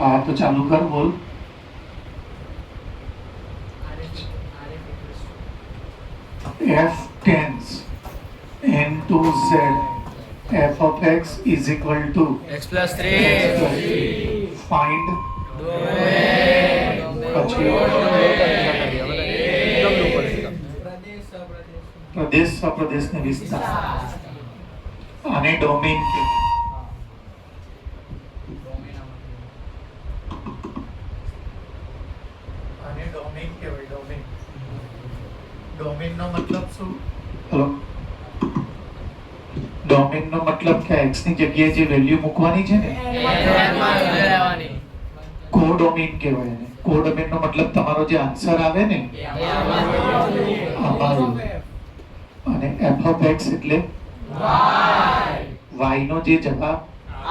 हाँ तो चालू कर बोल। F tens into Z f of x is equal to x plus 3 find પછી પ્રદેશ સપ્રદેશને વિસ્તાર આને ડોમેન કહેવાય. આને ડોમેન કહેવાય. ડોમેન ડોમેનનો મતલબ શું? હેલો, ડોમેનનો મતલબ કે x ની જગ્યાએ જે વેલ્યુ મૂકવાની છે ને કોડોમેન કહેવાય એને. કોડોમેનનો મતલબ તમારો જે આન્સર આવે ને આમાં અને f of x એટલે y નો જે જવાબ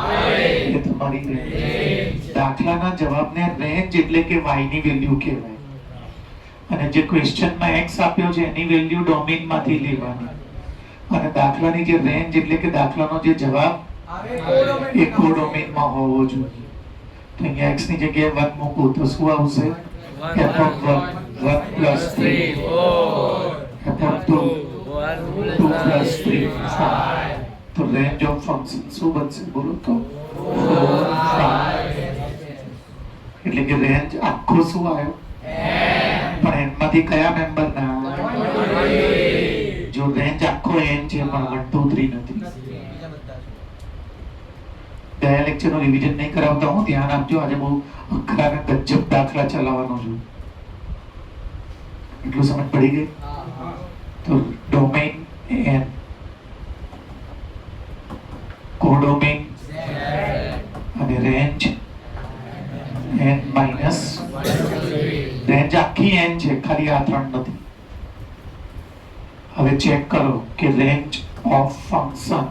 આવે એ તમારી રેન્જ. દાખલાના જવાબને રેન્જ એટલે કે y ની વેલ્યુ કહેવાય. અને જે ક્વેશ્ચનમાં x આપ્યો છે એની વેલ્યુ ડોમેનમાંથી લેવાની. અને દાખલાની જે રેન્જ એટલે કે દાખલાનો જે જવાબ એ કોડોમેનમાં હોવો જોઈએ. તો અહીંયા x ની જગ્યાએ 1 મૂકું તો શું આવશે? f of 1 plus 3 f of 2 2 plus 3 5. તો રેન્જ ઓફ ફંક્શન શું બનશે? બોલો તો 4 5. એટલે કે રેન્જ આખો શું આવ્યો? પણ એમાંથી કયા મેમ્બર ના? જો રેન્જ આખો n છે પણ 1 2 3 નથી. ગયા લેક્ચરનો રિવિઝન નહીં કરાવતા હું, ધ્યાન આપજો. આજે બહુ અઘરા અને ગજબ દાખલા ચલાવવાનો છું. એટલું સમજ પડી ગઈ? તો ડોમેન n, કોડોમેન અને રેન્જ n માઇનસ. રેન્જ આખી n છે, ખાલી આ 3 નથી. હવે ચેક કરો કે range of function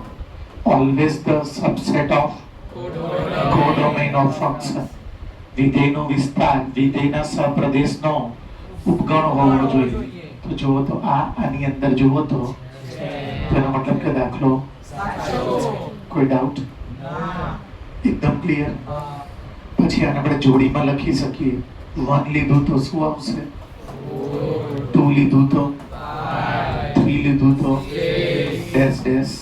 always the subset of codomain of function. વિધેયનો વિસ્તાર વિધેયના સપ્રદેશનો ઉપગણ હોવો જોઈએ. તો જુઓ તો આની અંદર જુઓ તો તેનો મતલબ કે દાખલો કોઈ ડાઉટ? એકદમ ક્લિયર. પછી આને આપણે જોડીમાં લખી શકીએ. 1 લીધું તો શું આવશે? 2 લીધું તો 3 લીધું તો ડેશ ડેશ.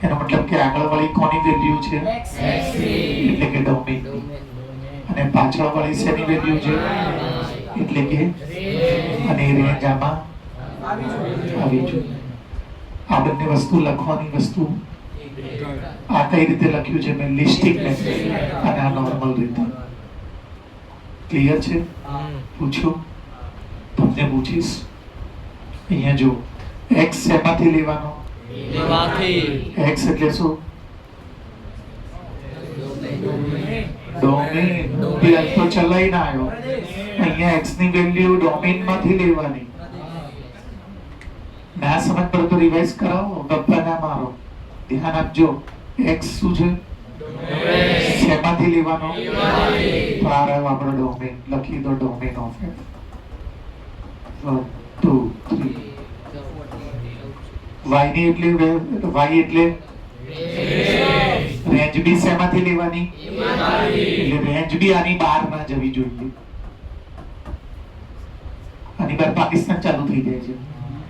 એનો મતલબ કે આગળવાળી કોની વેલ્યુ છે? એટલે કે ડોમેન. અને પાછળવાળી શેની વેલ્યુ છે? એટલે કે અને રેન્જ આમાં આવી જોઈએ. આ બંને વસ્તુ લખવાની વસ્તુ આ કઈ રીતે લખ્યું છે? મેં લિસ્ટિક મેથડ અને આ નોર્મલ રીતે. ક્લિયર છે? પૂછો, તમને પૂછીશ. અહીંયા જો x શેમાંથી લેવાનો? x એટલે શું? ડોમેન. પેલા તો ચલાઈને આવ્યો. અહીંયા x ની વેલ્યુ ડોમેનમાંથી લેવાની. ના સમજ પડે તો રિવાઇઝ કરાવો, ગપ્પા ના મારો. ધ્યાન આપજો. x શું છે? શેમાંથી લેવાનો? તો આ રહ્યો આપણો ડોમેન. લખી દો ડોમેન ઓફ f. 1 2 3. y ની એટલે y એટલે રેન્જ બી શેમાંથી લેવાની? એટલે રેન્જ બી આની બહાર ના જવી જોઈએ. આની બહાર પાકિસ્તાન ચાલુ થઈ જાય છે.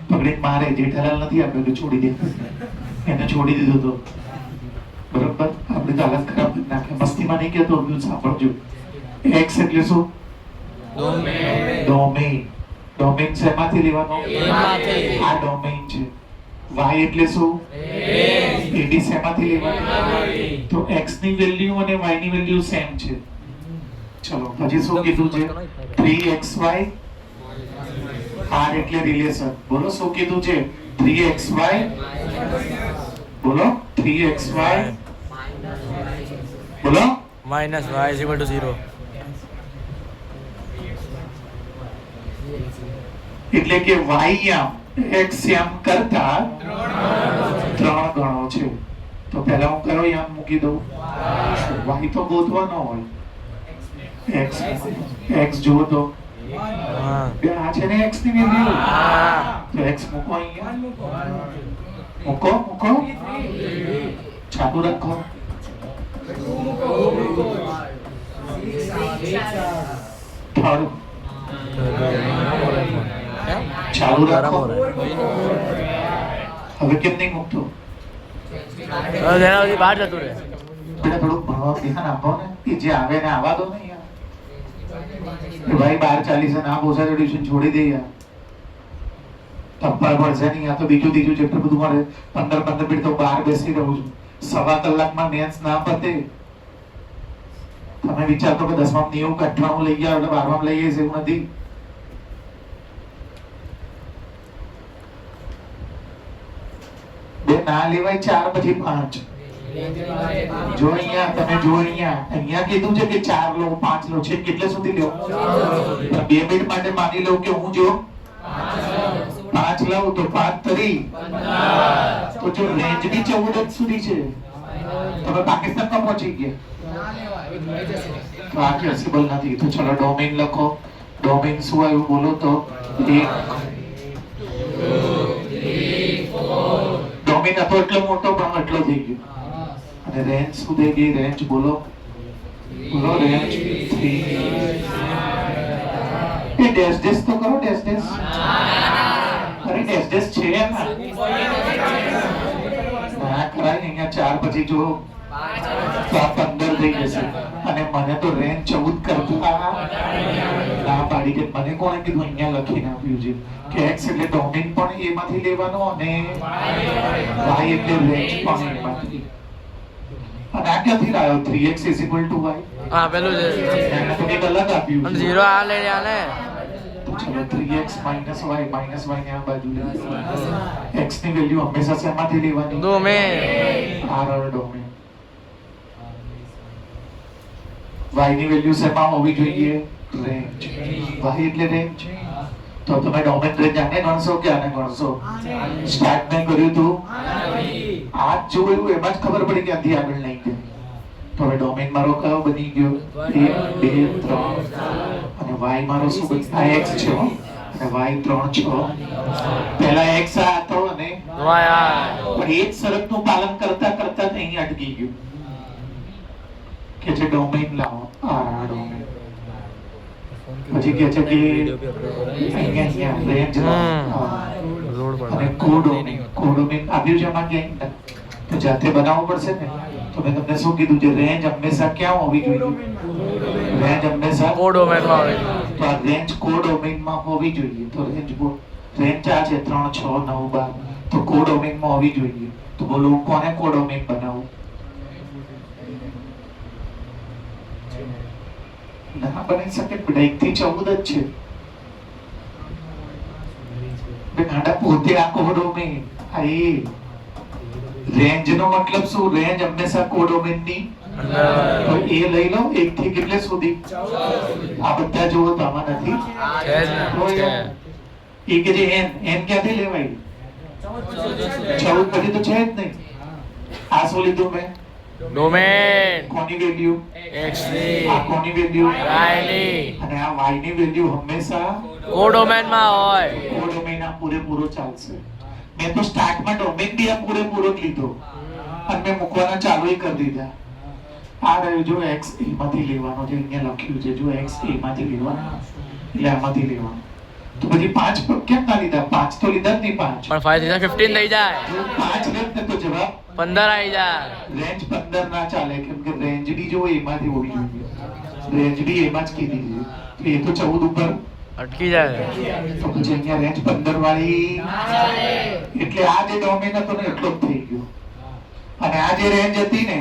પકડી મારે જેઠાલાલ નથી આપણે તો છોડી દે. એને છોડી દીધો તો બરોબર. આપણે તો હાલત ખરાબ કરી નાખે. મસ્તીમાં નહીં કહેતો, બધું સાંભળજો. x એટલે શું? ડોમેન. ડોમેન શેમાંથી લેવાનો? આ ડોમેન છે. y એટલે શું? એડી શેમાંથી લેવાની? તો x ની વેલ્યુ અને y ની વેલ્યુ સેમ છે. ચલો પછી શું કીધું છે? 3xy. r એટલે રિલેશન. બોલો શું કીધું છે? 3xy. બોલો 3xy. બોલો minus y is equal to 0. એટલે કે y આમ x એમ કરતા 3 ગણો છે. તો પહેલા હું કયો યામ મૂકી દઉં? y તો ગોતવાનો હોય. x જુઓ તો આ છે ને x ની વેલ્યુ. તો x મૂકો અહીંયા. મૂકો ચાલુ રાખો. પાડું ચાલુ રાખો હવે કેમ નહીં મૂકતો તેના બહાર જતું રહે બેટા થોડુંક ભણવા ધ્યાન આપો ને કે જે આવે ને આવા દો ને યાર કે ભાઈ 12:40 ના પોસા ટ્યુશન છોડી દે યાર તપ્પા પડશે નહીં આ તો બીજું ત્રીજું ચેપ્ટર બધું મારે 15 મિનિટ તો બહાર બેસી રહું છું સવા કલાકમાં મેથ્સ ના પતે તમે વિચારતો કે 10માં 90 કે 98 લઈ ગયા એટલે 12માં લઈ જઈશ એવું નથી બે ના લેવાય 4 પછી 5 જો અહીંયા તમે જો અહીંયા કીધું છે કે 4 લો 5 લો છે કેટલે સુધી લો 2 મિનિટ માટે માની લઉં કે હું જો 5 લઉં તો 5 તરી 15 તો જો રેન્જ બી 14 સુધી છે તમે પાકિસ્તાનમાં પહોંચી ગયા તો આ પોસિબલ નથી તો ચલો ડોમેન લખો ડોમેન શું આવ્યું બોલો તો 1 ડોમેન હતો એટલો મોટો પણ એટલો થઈ ગયો અને રેન્જ શું થઈ ગઈ રેન્જ બોલો રેન્જ 3 એ ડેશ તો કરો ડેશ અરે ડેશ છે ના કરાય અહીંયા 4 પછી જો 15 થઈ જશે અને મને તો રેન્જ 14 કરતા ના પાડી કે મને કોણે કીધું અહીંયા લખીને આપ્યું છે કે x એટલે ડોમેન પણ એમાંથી લેવાનો અને y એટલે રેન્જ પણ એમાંથી અને આ ક્યાંથી લાવ્યો 3x y હા પેલું છે એને તો એક અલગ આપ્યું અને છે 0 આ લઈ લે ને તો ચલો 3x - y ને આ બાજુ લે x ની વેલ્યુ હંમેશા શેમાંથી લેવાની ડોમેન r ડોમેન y ની વેલ્યુ શેમાં હોવી જોઈએ રેન્જ y એટલે રેન્જ તો તમે ડોમેન રેન્જ આને ગણશો કે આને ગણશો સ્ટાર્ટ મેં કર્યું તું આ જોયું એમાં જ ખબર પડી કે આથી આગળ નહીં ગયું તો હવે ડોમેન મારો કયો બની ગયો 1 2 3 અને y મારો શું બની આ x છે હો અને y 3 6 પહેલા x આ હતો અને y આ પણ એ જ શરતનું પાલન કરતા કરતા અહીં અટકી ગયું કે જે ડોમેન લાવો આ ડોમેન પછી કે છે કે અહીંયા રેન્જ અને કોડોમેન આપ્યું છે આમાં ક્યાંય તો જાતે બનાવવું પડશે ને તો મેં તમને શું કીધું છે રેન્જ હંમેશા ક્યાં હોવી જોઈએ રેન્જ હંમેશા કોડોમેન માં આવે તો આ રેન્જ કોડોમેનમાં હોવી જોઈએ તો રેન્જ આ છે 3 6 9 12 તો કોડોમેનમાં હોવી જોઈએ તો બોલો કોને કોડોમેન બનાવું ના બની શકે બેટા 1 થી 14 જ છે બે ગાડા પોતે આ કોડોમેન આ એ રેન્જ નો મતલબ શું રેન્જ હંમેશા કોડોમેન ની તો એ લઈ લો 1 થી કેટલે સુધી આ બધા જોવો તો આમાં નથી છે જ ને એ કે જે n ક્યાંથી લેવાય 14 પછી તો છે જ નહીં આ શું લીધું મેં ડોમેન કોની વેલ્યુ x ની આ કોની વેલ્યુ y ની અને આ y ની વેલ્યુ હંમેશા કોડોમેન માં હોય કોડોમેન આ પૂરેપૂરો ચાલશે મેં તો સ્ટાર્ટમાં ડોમેન બી આ પૂરેપૂરો જ લીધો અને મેં મૂકવાના ચાલુ કરી દીધા આ રહ્યું જો x a માંથી લેવાનો છે અહીંયા લખ્યું છે જો x a માંથી લેવાનો એટલે આમાંથી લેવાનો તો પછી 5 કેમ ના લીધા 5 તો લીધા જ નહીં 5 પણ 5 થી 15 થઈ જાય જો 5 લેત ને તો જવાબ 15 આવી જાય રેન્જ 15 ના ચાલે કેમ કે રેન્જ બી જો એમાંથી હોવી જોઈએ રેન્જ બી એમાં જ કીધી છે તો એ તો 14 ઉપર અટકી જાય તો પછી અહીંયા રેન્જ 15 વાળી એટલે આ જે ડોમેન હતો ને એટલો જ થઈ ગયો અને આ જે રેન્જ હતી ને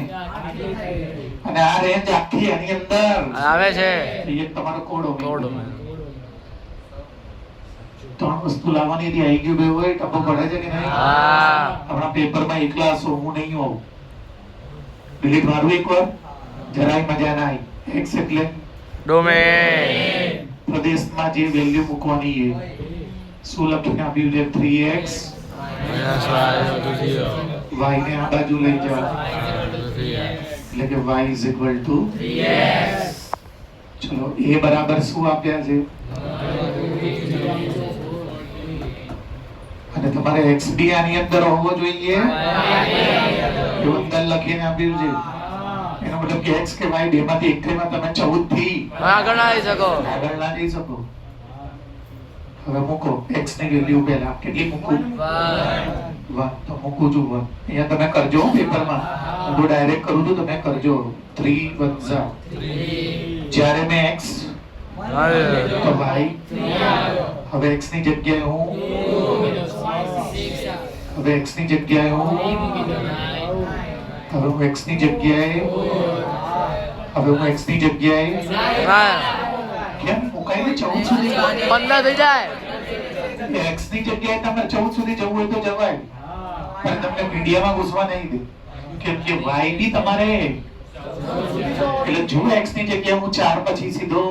અને આ રેન્જ આખી આની અંદર આવે છે એ તમારો કોડોમેન કોડોમેન 3 વસ્તુ લાવવાની હતી આવી ગયું બે હોય ટપો પડે છે કે નહીં હા આપણા પેપરમાં એકલા હશો હું નહીં હોઉં ડિલીટ મારું એકવાર જરાય મજા ના આવી x એટલે ડોમેન પ્રદેશમાં જે વેલ્યુ મૂકવાની છે શું લખીને આપ્યું છે 3x -y y ને આ બાજુ લઈ જાઓ એટલે કે y is equal to 3x ચલો a બરાબર શું આપ્યા છે અને તમારે x બી આની અંદર હોવો જોઈએ એવું અંદર લખીને આપ્યું છે એનો મતલબ કે x કે y બેમાંથી એક થઈમાં તમે 14 થી આગળ ના આવી શકો. આગળ ના જઈ શકો. હવે મૂકો x ની વેલ્યુ પહેલા કેટલી મૂકું? 1. તો મૂકું છું 1. અહીંયા તમે કરજો પેપરમાં. હું ડાયરેક્ટ કરું છું, તમે કરજો. 3 × 3. જ્યારે મેં x તો y. હવે x ની જગ્યાએ હું હવે x ની જગ્યાએ હું હવે હું x ની જગ્યાએ હવે હું x ની જગ્યાએ કેમ મુકાઈ દે 14 સુધી 15 થઈ જાય. x ની જગ્યાએ તમારે 14 સુધી જવું હોય તો જવાય, પણ તમને મીડિયામાં ઘૂસવા નહીં દે. કેમ કે y ની તમારે એટલે જો x ની જગ્યાએ હું 4 પછી સીધો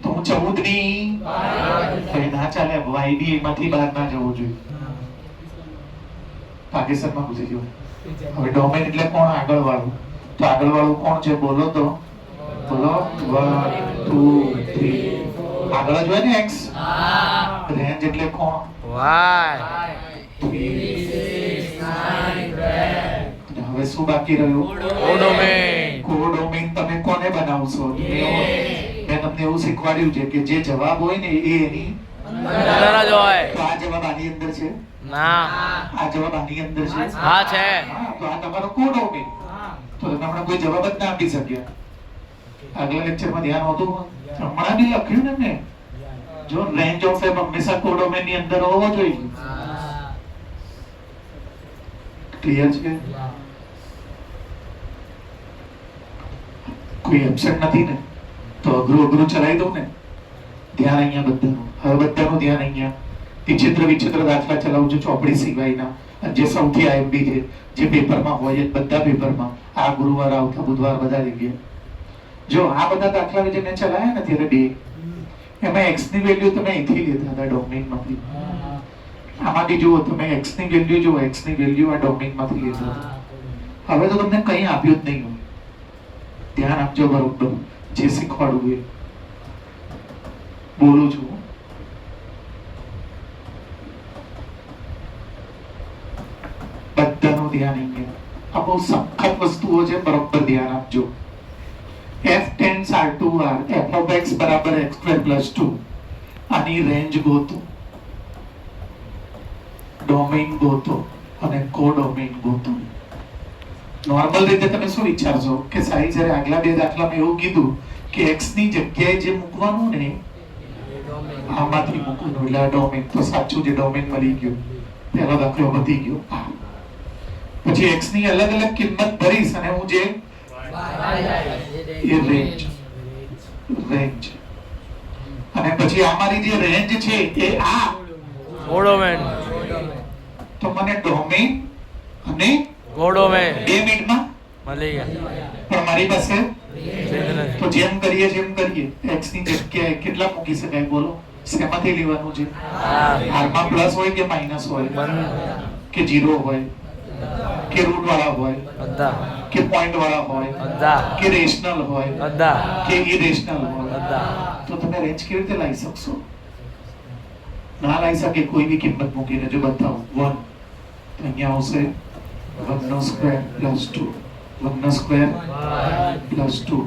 તો હું 14 ની તો એ ના ચાલે. y ની એમાંથી બહાર ના જવું જોઈએ. પાકિસ્તાનમાં ઘૂસી ગયો. હવે ડોમેન એટલે કોણ? આગળ વાળું. તો આગળ વાળું કોણ છે? બોલો તો બોલો. 1 2 3 આગળ જ હોય ને x. રેન્જ એટલે કોણ? વાય. 3 હવે શું બાકી રહ્યું? કોડોમેન. કોડોમેન તમે કોને બનાવશો? મેં તમને એવું શીખવાડ્યું છે કે જે જવાબ હોય ને એ એની અંદર જ હોય. તો આ જવાબ આની અંદર છે, ના. આ જવાબ આની અંદર છે. હા છે. હા, તો આ તમારો કોડોમેન. તો તમે હમણાં કોઈ જવાબ જ ના આપી શક્યા. આગલા લેક્ચરમાં ધ્યાન હોતું હમણાં બી લખ્યું ને મેં. જો રેન્જ ઓફ એમ હંમેશા કોડોમેન ની અંદર હોવો જોઈએ. ક્લિયર છે? કોઈ એબ્સેન્ટ નથી ને? તો અઘરું ચલાવી દઉં ને. ધ્યાન અહીંયા બધાનું. હવે બધાનું ધ્યાન અહીંયા. વિચિત્ર વિચિત્ર દાખલા ચલાવું છું ચોપડી સિવાયના, જે સૌથી આઈએમપી છે, જે પેપરમાં હોય બધા પેપરમાં. આ ગુરુવાર આવતા બુધવાર બધા જગ્યાએ. જો આ બધા દાખલા જે મેં ચલાવ્યા ને ત્યારે બે, એમાં x ની વેલ્યુ તમે અહીંથી લેતા હતા ડોમેનમાંથી. આમાંથી જુઓ તમે x ની વેલ્યુ જુઓ, x ની વેલ્યુ આ ડોમેનમાંથી લેતા હતા. હવે તો તમને કંઈ આપ્યું જ નહીં. ધ્યાન આપજો બરોબર જે શીખવાડવું એ બોલું છું. બધાનું ધ્યાન અહીંયા. આ બહુ સખત વસ્તુઓ છે, બરોબર ધ્યાન આપજો. f tends R to R, f of x બરાબર x² + 2. આની રેન્જ ગોતો, ડોમેઇન ગોતો અને કોડોમેઇન ગોતો. નોર્મલ રીતે તમે શું વિચારશો કે સાહેબ જ્યારે આગલા બે દાખલામાં એવું કીધું કે x ની જગ્યાએ જે મૂકવાનું ને આમાંથી મૂકવાનું એટલે આ ડોમેઇન. તો સાચું જે ડોમેઇન મળી ગયું, પહેલો દાખલો પતી ગયો. પછી x ની અલગ અલગ કિંમત ભરીશ અને હું જે એ રેન્જ અને પછી અમારી જે રેન્જ છે એ આ કોડોમેન. તો મને ડોમેઇન અને કોડોમેન બે મિનિટમાં મળી ગયા. પણ મારી પાસે તો જેમ કરીએ x ની જગ્યાએ કેટલા મૂકી શકાય બોલો? શેમાંથી લેવાનું છે? આરમાં પ્લસ હોય કે માઈનસ હોય કે 0 હોય કે રૂટ વાળા હોય બધા કે પોઈન્ટ વાળા હોય બધા કે રેશનલ હોય બધા કે ઇરેશનલ હોય? બધા. તો તમે રેન્જ કેવી રીતે લાવી શકશો? ના લાવી શકે. કોઈ બી કિંમત મૂકીને જો બતાવો 1 તો અહીંયા આવશે 1² + 2 1² + 2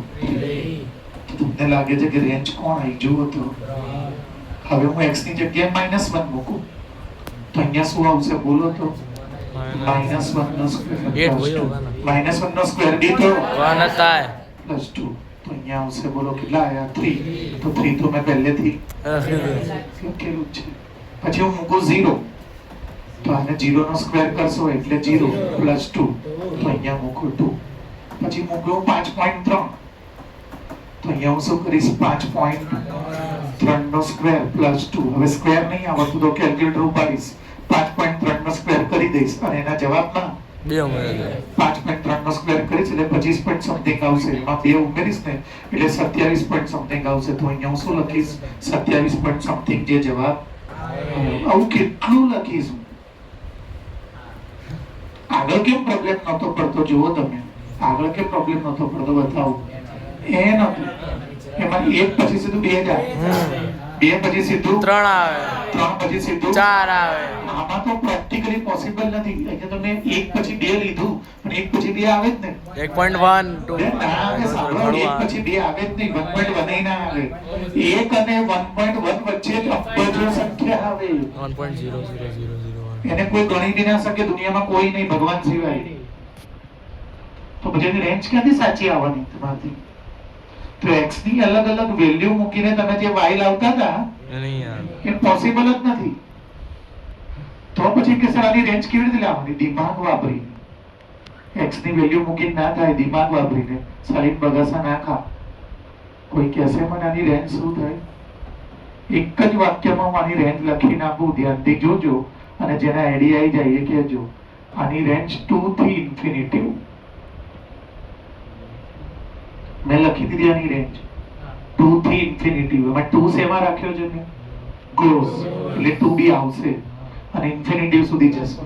તો તમને લાગે છે કે રેન્જ કોણ આવી? જુઓ તો હવે હું x ની જગ્યાએ -1 મૂકું તો અહીંયા શું આવશે બોલો તો? -1² + 2 -1² બી તો વન થાય. +2 તો અહીંયા આવશે બોલો કેટલા આયા? 3. તો 3 તો મેં પહેલેથી લખેલું છે. પછી હું મૂકું 0 તો આને 0 નો સ્ક્વેર કરશો એટલે 0 + 2 તો અહીંયા મૂકું 2. પછી મૂક્યું 5.3 તો અહીંયા હું શું કરીશ? 5.3 નો સ્ક્વેર + 2. હવે સ્ક્વેર નહીં આવડતું તો કેલ્ક્યુલેટર ઉપાડીશ, 5.3 નો સ્ક્વેર કરી દઈશ અને એના જવાબમાં 5.3 નો સ્ક્વેર કરીશ એટલે 25 પોઈન્ટ સમથિંગ આવશે. એમાં 2 ઉમેરીશ ને એટલે 27 પોઈન્ટ સમથિંગ આવશે. તો અહીંયા હું શું લખીશ? 27 પોઈન્ટ સમથિંગ જે જવાબ. આવું કેટલું લખીશું? આગળ કેમ પ્રોબ્લેમ નહોતો પડતો? જુઓ તમે આગળ કેમ પ્રોબ્લેમ નહોતો પડતો બતાવો. એ નહોતું, એમાં 1 પછી સીધું 2 જાય, 2 પછી સીધું 3 આવે, 3 પછી સીધું 4 આવે. આમાં તો પ્રેક્ટિકલી પોસિબલ નથી. અહીંયા તો મેં 1 પછી 2 લીધું પણ 1 પછી 2 આવે જ ને. 1.1 2 બે ના આવે, સાંભળો, એક પછી બે આવે જ નહીં, 1.1 ય ના આવે. 1 અને 1.1 વચ્ચે જ અબજો સંખ્યા આવે. 1.00001 એને કોઈ ગણી બી ના શકે દુનિયામાં, કોઈ નહીં ભગવાન સિવાય. તો પછી એની રેન્જ ક્યાંથી સાચી આવવાની તમારથી? તો x ની અલગ અલગ વેલ્યુ મૂકીને તમે જે y લાવતા હતા નહીં યાર, એ પોસિબલ જ નથી. તો પછી કે સર આની રેન્જ કેવી રીતે લાવવાની? દિમાગ વાપરી. x ની વેલ્યુ મૂકીને ના થાય, દિમાગ વાપરીને. સાલીન બગાસા ના ખા. કોઈ કહેશે મને આની રેન્જ શું થાય? એક જ વાક્યમાં હું આની રેન્જ લખીને આપું, ધ્યાનથી જોજો, અને જેને આઈડિયા આવી જાય એ કહેજો. આની રેન્જ 2 થી ઇન્ફિનિટી. મેં લખી દીધી આની રેન્જ 2 થી ઇન્ફિનિટી. એમાં 2 શેમાં રાખ્યો છે મેં? ક્લોઝ, એટલે 2 બી આવશે અને ઇન્ફિનિટી સુધી જશે.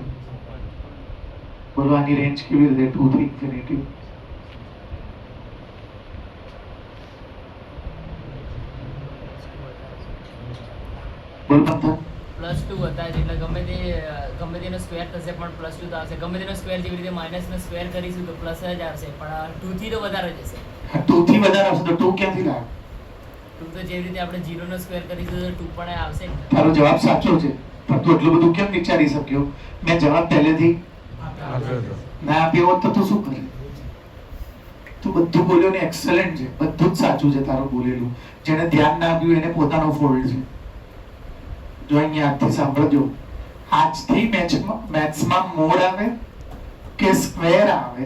બોલો આની રેન્જ કેવી રીતે 2 થી ઇન્ફિનિટી? બોલ પંથર. +2 હતા એટલે ગમે તેનો સ્ક્વેર થશે પણ +2 તો આવશે. ગમે તેનો સ્ક્વેર જેવી રીતે માઇનસ નો સ્ક્વેર કરીશું તો પ્લસ જ આવશે, પણ 2 થી તો વધારે જશે. 2 થી વધારે આવશે તો 2 ક્યાંથી લાવે? 2 તો જેવી રીતે આપણે 0 નો સ્ક્વેર કરીશું તો 2 પણ આવશે જ. તારો જવાબ સાચો છે, પણ તું એટલું બધું કેમ વિચારી શક્યો? મેં જવાબ પહેલેથી ના આપ્યો હોત તો તું શું કરે? તું બધું બોલ્યો ને એક્સેલન્ટ છે, બધું જ સાચું છે તારું બોલેલું. જેને ધ્યાન ના આપ્યું એને પોતાનો ફોલ્ટ છે. જો અહીંયા આજથી સાંભળજો, આજથી મેથ્સમાં મોડ આવે કે સ્ક્વેર આવે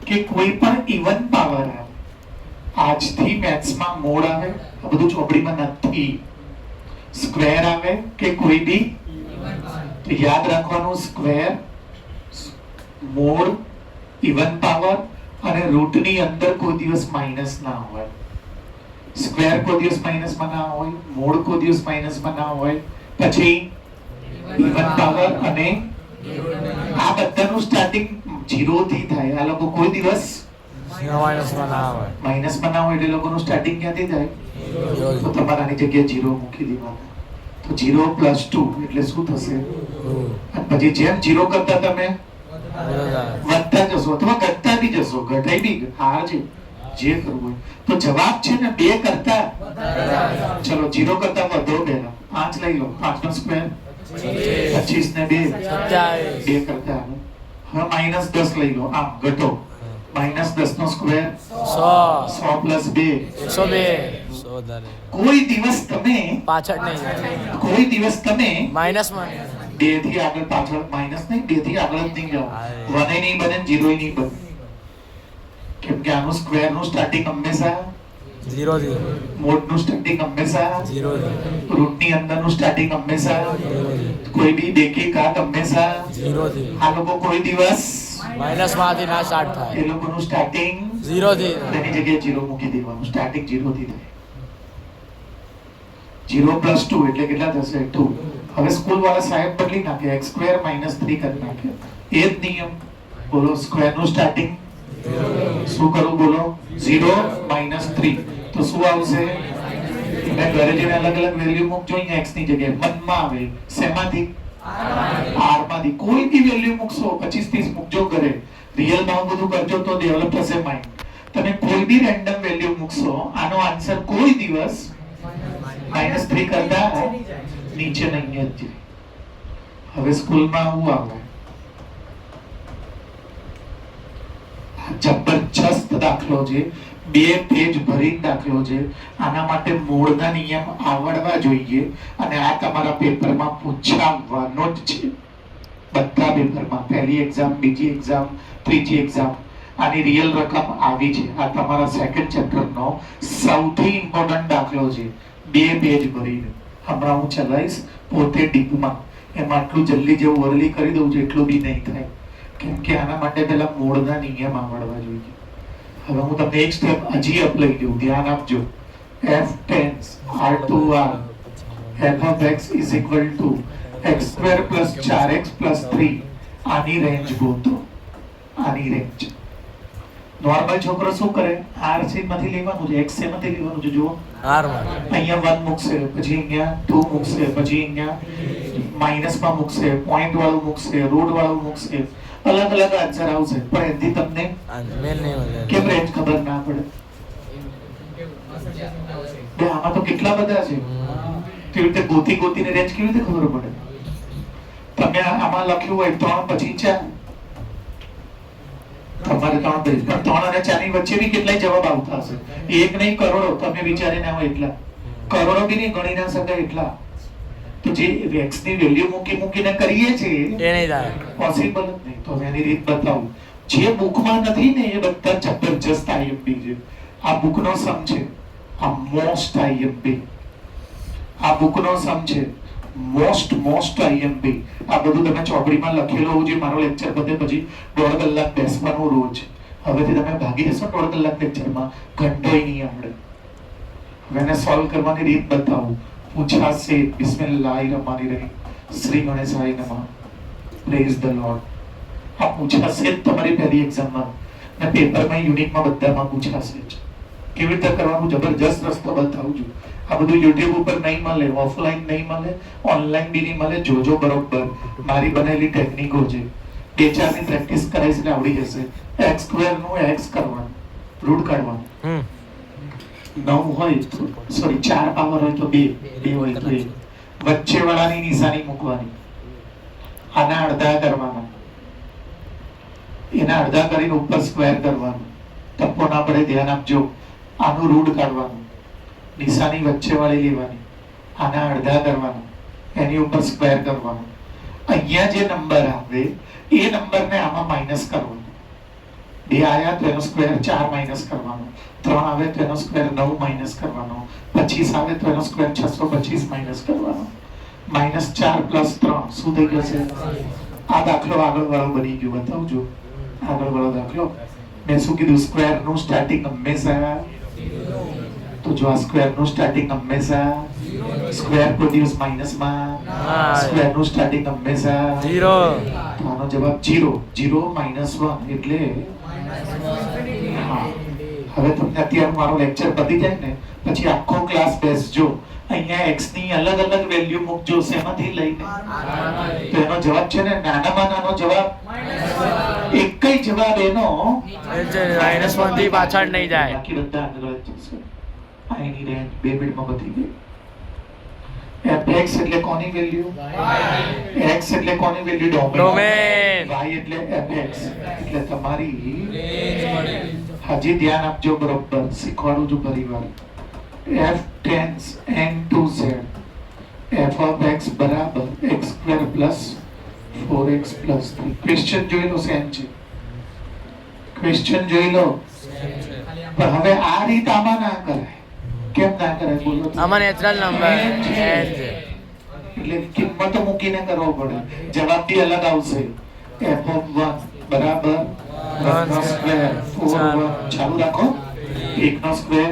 કે કોઈ પણ ઇવન પાવર આવે, આજથી મેથ્સમાં મોડ આવે, આ બધું ચોપડીમાં નથી. સ્ક્વેર આવે કે કોઈ બી, તો યાદ રાખવાનું, સ્ક્વેર, મોડ, ઇવન પાવર અને રૂટની અંદર કોઈ દિવસ માઇનસ ના હોય. સ્ક્વેર કોઈ દિવસ માઇનસમાં ના હોય, મોડ કોઈ દિવસ માઇનસમાં ના હોય, પછી ઇવન પાવર અને આ બધાનું સ્ટાર્ટિંગ 0 થી થાય. આ લોકો કોઈ દિવસ માઇનસમાં ના આવે. માઇનસમાં ના હોય એટલે લોકોનું સ્ટાર્ટિંગ ક્યાંથી થાય? તો તમારાની જગ્યાએ 0 મૂકી દેવાનું. તો 0 + 2 એટલે શું થશે? અને પછી જેમ 0 કરતા તમે વધતા જશો અથવા ઘટતા બી જશો, ઘટાઈ બી હાર છે, જે કરવું હોય. તો જવાબ છે ને 2 કરતા, ચલો 0 કરતા વધો પહેલા 5 લઈ લો. 5 નો સ્ક્વેર 25 ને 2 2 કરતા. હવે -10 લઈ લો, આમ ઘટો. -10 નો સ્ક્વેર 100 100 + 2 102 કોઈ દિવસ તમે પાછળ નહીં, કોઈ દિવસ તમે માઇનસમાં 2 થી આગળ પાછળ માઇનસ નહીં, 2 થી આગળ જ નહીં જાઓ. 1 નહીં બને, 0 નહીં બને. કેમ કે આનું સ્ક્વેર નું સ્ટાર્ટિંગ હંમેશા 0 થી મોડ નું સ્ટાર્ટિંગ હંમેશા 0 થી રૂટ ની અંદર નું સ્ટાર્ટિંગ હંમેશા કોઈ બી બેકી ઘાત હંમેશા 0 થી આ લોકો કોઈ દિવસ માઇનસમાંથી ના સ્ટાર્ટ એ થાય. લોકોનું સ્ટાર્ટિંગ 0 થી તેની જગ્યાએ 0 મૂકી દેવાનું. સ્ટાર્ટિંગ 0 થી થાય. 0 + 2 એટલે કેટલા થશે? 2. હવે સ્કૂલ વાળા સાહેબ બદલી નાખે, x² - 3 કરી નાખે. એ જ નિયમ. બોલો, સ્ક્વેર નું સ્ટાર્ટિંગ શું કરું? બોલો, 0 - 3 તો શું આવશે? મેં ઘરે જઈને અલગ અલગ વેલ્યુ મૂકજો. અહીંયા x ની જગ્યાએ મનમાં આવે, શેમાંથી? r માંથી. કોઈ બી વેલ્યુ મૂકશો, 25 30 મૂકજો ઘરે. રિયલમાં બધું કરજો તો ડેવલપ થશે માઇન્ડ. તમે કોઈ બી રેન્ડમ વેલ્યુ મૂકશો, આનો આન્સર કોઈ દિવસ -3 કરતા નીચે નહીં જ જાય. હવે સ્કૂલમાં આવું આવે, જબરજસ્ત દાખલો છે, 2 પેજ ભરીને દાખલો છે. આના માટે મોડના નિયમ આવડવા જોઈએ અને આ તમારા પેપરમાં પૂછાવાનો જ છે. બધા પેપરમાં, પહેલી એક્ઝામ, બીજી એક્ઝામ, ત્રીજી એક્ઝામ. આની રિયલ રકમ આવી છે. આ તમારા સેકન્ડ ચેપ્ટરનો સૌથી ઇમ્પોર્ટન્ટ દાખલો છે. 2 પેજ ભરીને હમણાં હું ચલાવીશ પોતે ડીપમાં. એમાં આટલું જલ્દી જેવું વરલી કરી દઉં છું એટલું બી નહીં થાય, કેમ કે આના માટે પહેલા મોડના નિયમ આવડવા જોઈએ. હવે હું તમને એક સ્ટેપ હજી અપ લઈ દઉં, ધ્યાન આપજો. f10 r2r f(x) = x² + 4x + 3. આની રેન્જ ગોતો. આની રેન્જ નોર્મલ છોકરો શું કરે? r માંથી લેવાનું છે, x માંથી લેવાનું છે. જુઓ, r માં અહીંયા 1 મૂકશે, પછી અહીંયા 2 મૂકશે, પછી અહીંયા માઇનસમાં મૂકશે, પોઈન્ટ વાળું મૂકશે, રૂટ વાળું મૂકશે, અલગ અલગ આન્સર આવશે, પણ એથી તમને મેલ નહીં મળે. કેમ રેન્જ ખબર ના પડે? બે આમાં તો કેટલા બધા છે, કેવી રીતે ગોતી ગોતીને રેન્જ કેવી રીતે ખબર પડે? તમે આમાં લખ્યું હોય 3 પછી 4, તમારે 3 પેજ, પણ 3 અને 4 ની વચ્ચે બી કેટલાય જવાબ આવતા હશે. એક નહીં કરોડો, તમે વિચારીને આવો એટલા કરોડો બી નહીં ગણી ના શકાય એટલા. તો જે x ની વેલ્યુ મૂકીને કરીએ છીએ એ નહીં થાય. પોસિબલ જ નહીં. તો હવે એની રીત બતાવું. જે બુકમાં નથી ને એ બધા જબરજસ્ત IMP છે. આ બુકનો સમ છે, આ મોસ્ટ IMP. આ બુકનો સમ છે, મોસ્ટ IMP. આ બધું તમે ચોપડીમાં લખેલું હોવું જોઈએ. મારો લેક્ચર પતે પછી 1.5 કલાક બેસવાનું રોજ. હવેથી તમે ભાગી જશો 1.5 કલાક લેક્ચરમાં, ઘંટોય નહીં આવડે. હવે એને સોલ્વ કરવાની રીત બતાવું. પૂછાશે બિસ્મિલ્લાહિર્રહમાનિર્રહીમ, શ્રી ગણેશાય નમઃ, પ્રેઝ ધ લોર્ડ. આ પૂછાશે જ તમારી પહેલી એક્ઝામમાં ને પેપરમાં યુનિટમાં બધામાં પૂછાશે જ. કેવી રીતે કરવાનું જબરજસ્ત રસ્તો બતાવું છું. આ બધું યુટ્યુબ ઉપર નહીં મળે, ઓફલાઈન નહીં મળે, ઓનલાઈન બી નહીં મળે. જોજો બરોબર. મારી બનેલી ટેકનિકો છે, 2-4 ની પ્રેક્ટિસ કરાઈશ એટલે આવડી જશે. x² નું x કરવાનું, રૂટ કાઢવાનું. 9 હોય તો સોરી 4 પાવર હોય તો 2 હોય તો 1. વચ્ચે વાળાની નિશાની મૂકવાની. આના અડધા કરવાના, એના અડધા કરીને ઉપર સ્ક્વેર કરવાનું. ટપ્પો ના પડે ધ્યાન આપજો. આનું રૂટ કાઢવાનું, નિશાની વચ્ચે વાળી લેવાની, આના અડધા કરવાના, એની ઉપર સ્ક્વેર કરવાનું. અહીંયા જે નંબર આવે એ નંબરને આમાં માઇનસ કરવાનો. 2 આયા તો એનો સ્ક્વેર 4 માઇનસ કરવાનો, 3 આવે તો એનો સ્ક્વેર 9 માઇનસ કરવાનો, 25 આવે તો એનો સ્ક્વેર 625 માઇનસ કરવાનો. -4 + 3 શું થઈ જશે? આ દાખલો આગળ વાળો બની ગયો. બતાવજો આગળ વાળો દાખલો. મેં શું કીધું? સ્ક્વેર નું સ્ટાર્ટિંગ હંમેશા, તો જો આ સ્ક્વેર નું સ્ટાર્ટિંગ હંમેશા સ્ક્વેર કોઈ દિવસ માઇનસમાં, સ્ક્વેર નું સ્ટાર્ટિંગ હંમેશા 0. તો આનો જવાબ 0. 0 - 1 એટલે હા. હવે તમને અત્યારે મારો લેક્ચર પતી જાય ને પછી આખો ક્લાસ બેસજો. અહીંયા x ની અલગ અલગ વેલ્યુ મૂકજો. શેમાંથી લઈને? તો એનો જવાબ છે ને નાનામાં નાનો જવાબ, એક જ જવાબ એનો -1 થી પાછળ નહીં જાય. બાકી બધા આગળ જ જશે. આની રેન્જ 2 મિનિટમાં પતી ગઈ. fx એટલે કોની વેલ્યુ? x એટલે કોની વેલ્યુ? ડોમેન. y એટલે fx એટલે તમારી હજી ધ્યાન આપજો બરોબર. શીખવાડું છું ફરીવાર. f tends n to z, f of x બરાબર x² + 4x + 3. ક્વેશ્ચન જોઈ લો, સેમ છે. ક્વેશ્ચન જોઈ લો. પણ હવે આ રીત આમાં ના કરાય. કેમ ના કરાય બોલો? આમાં નેચરલ નંબર n છે એટલે કિંમતો મૂકીને કરવો પડે. જવાબ બી અલગ આવશે. f of 1 બરાબર 1 નો સ્ક્વેર 4 ચાલુ રાખો. 1 નો સ્ક્વેર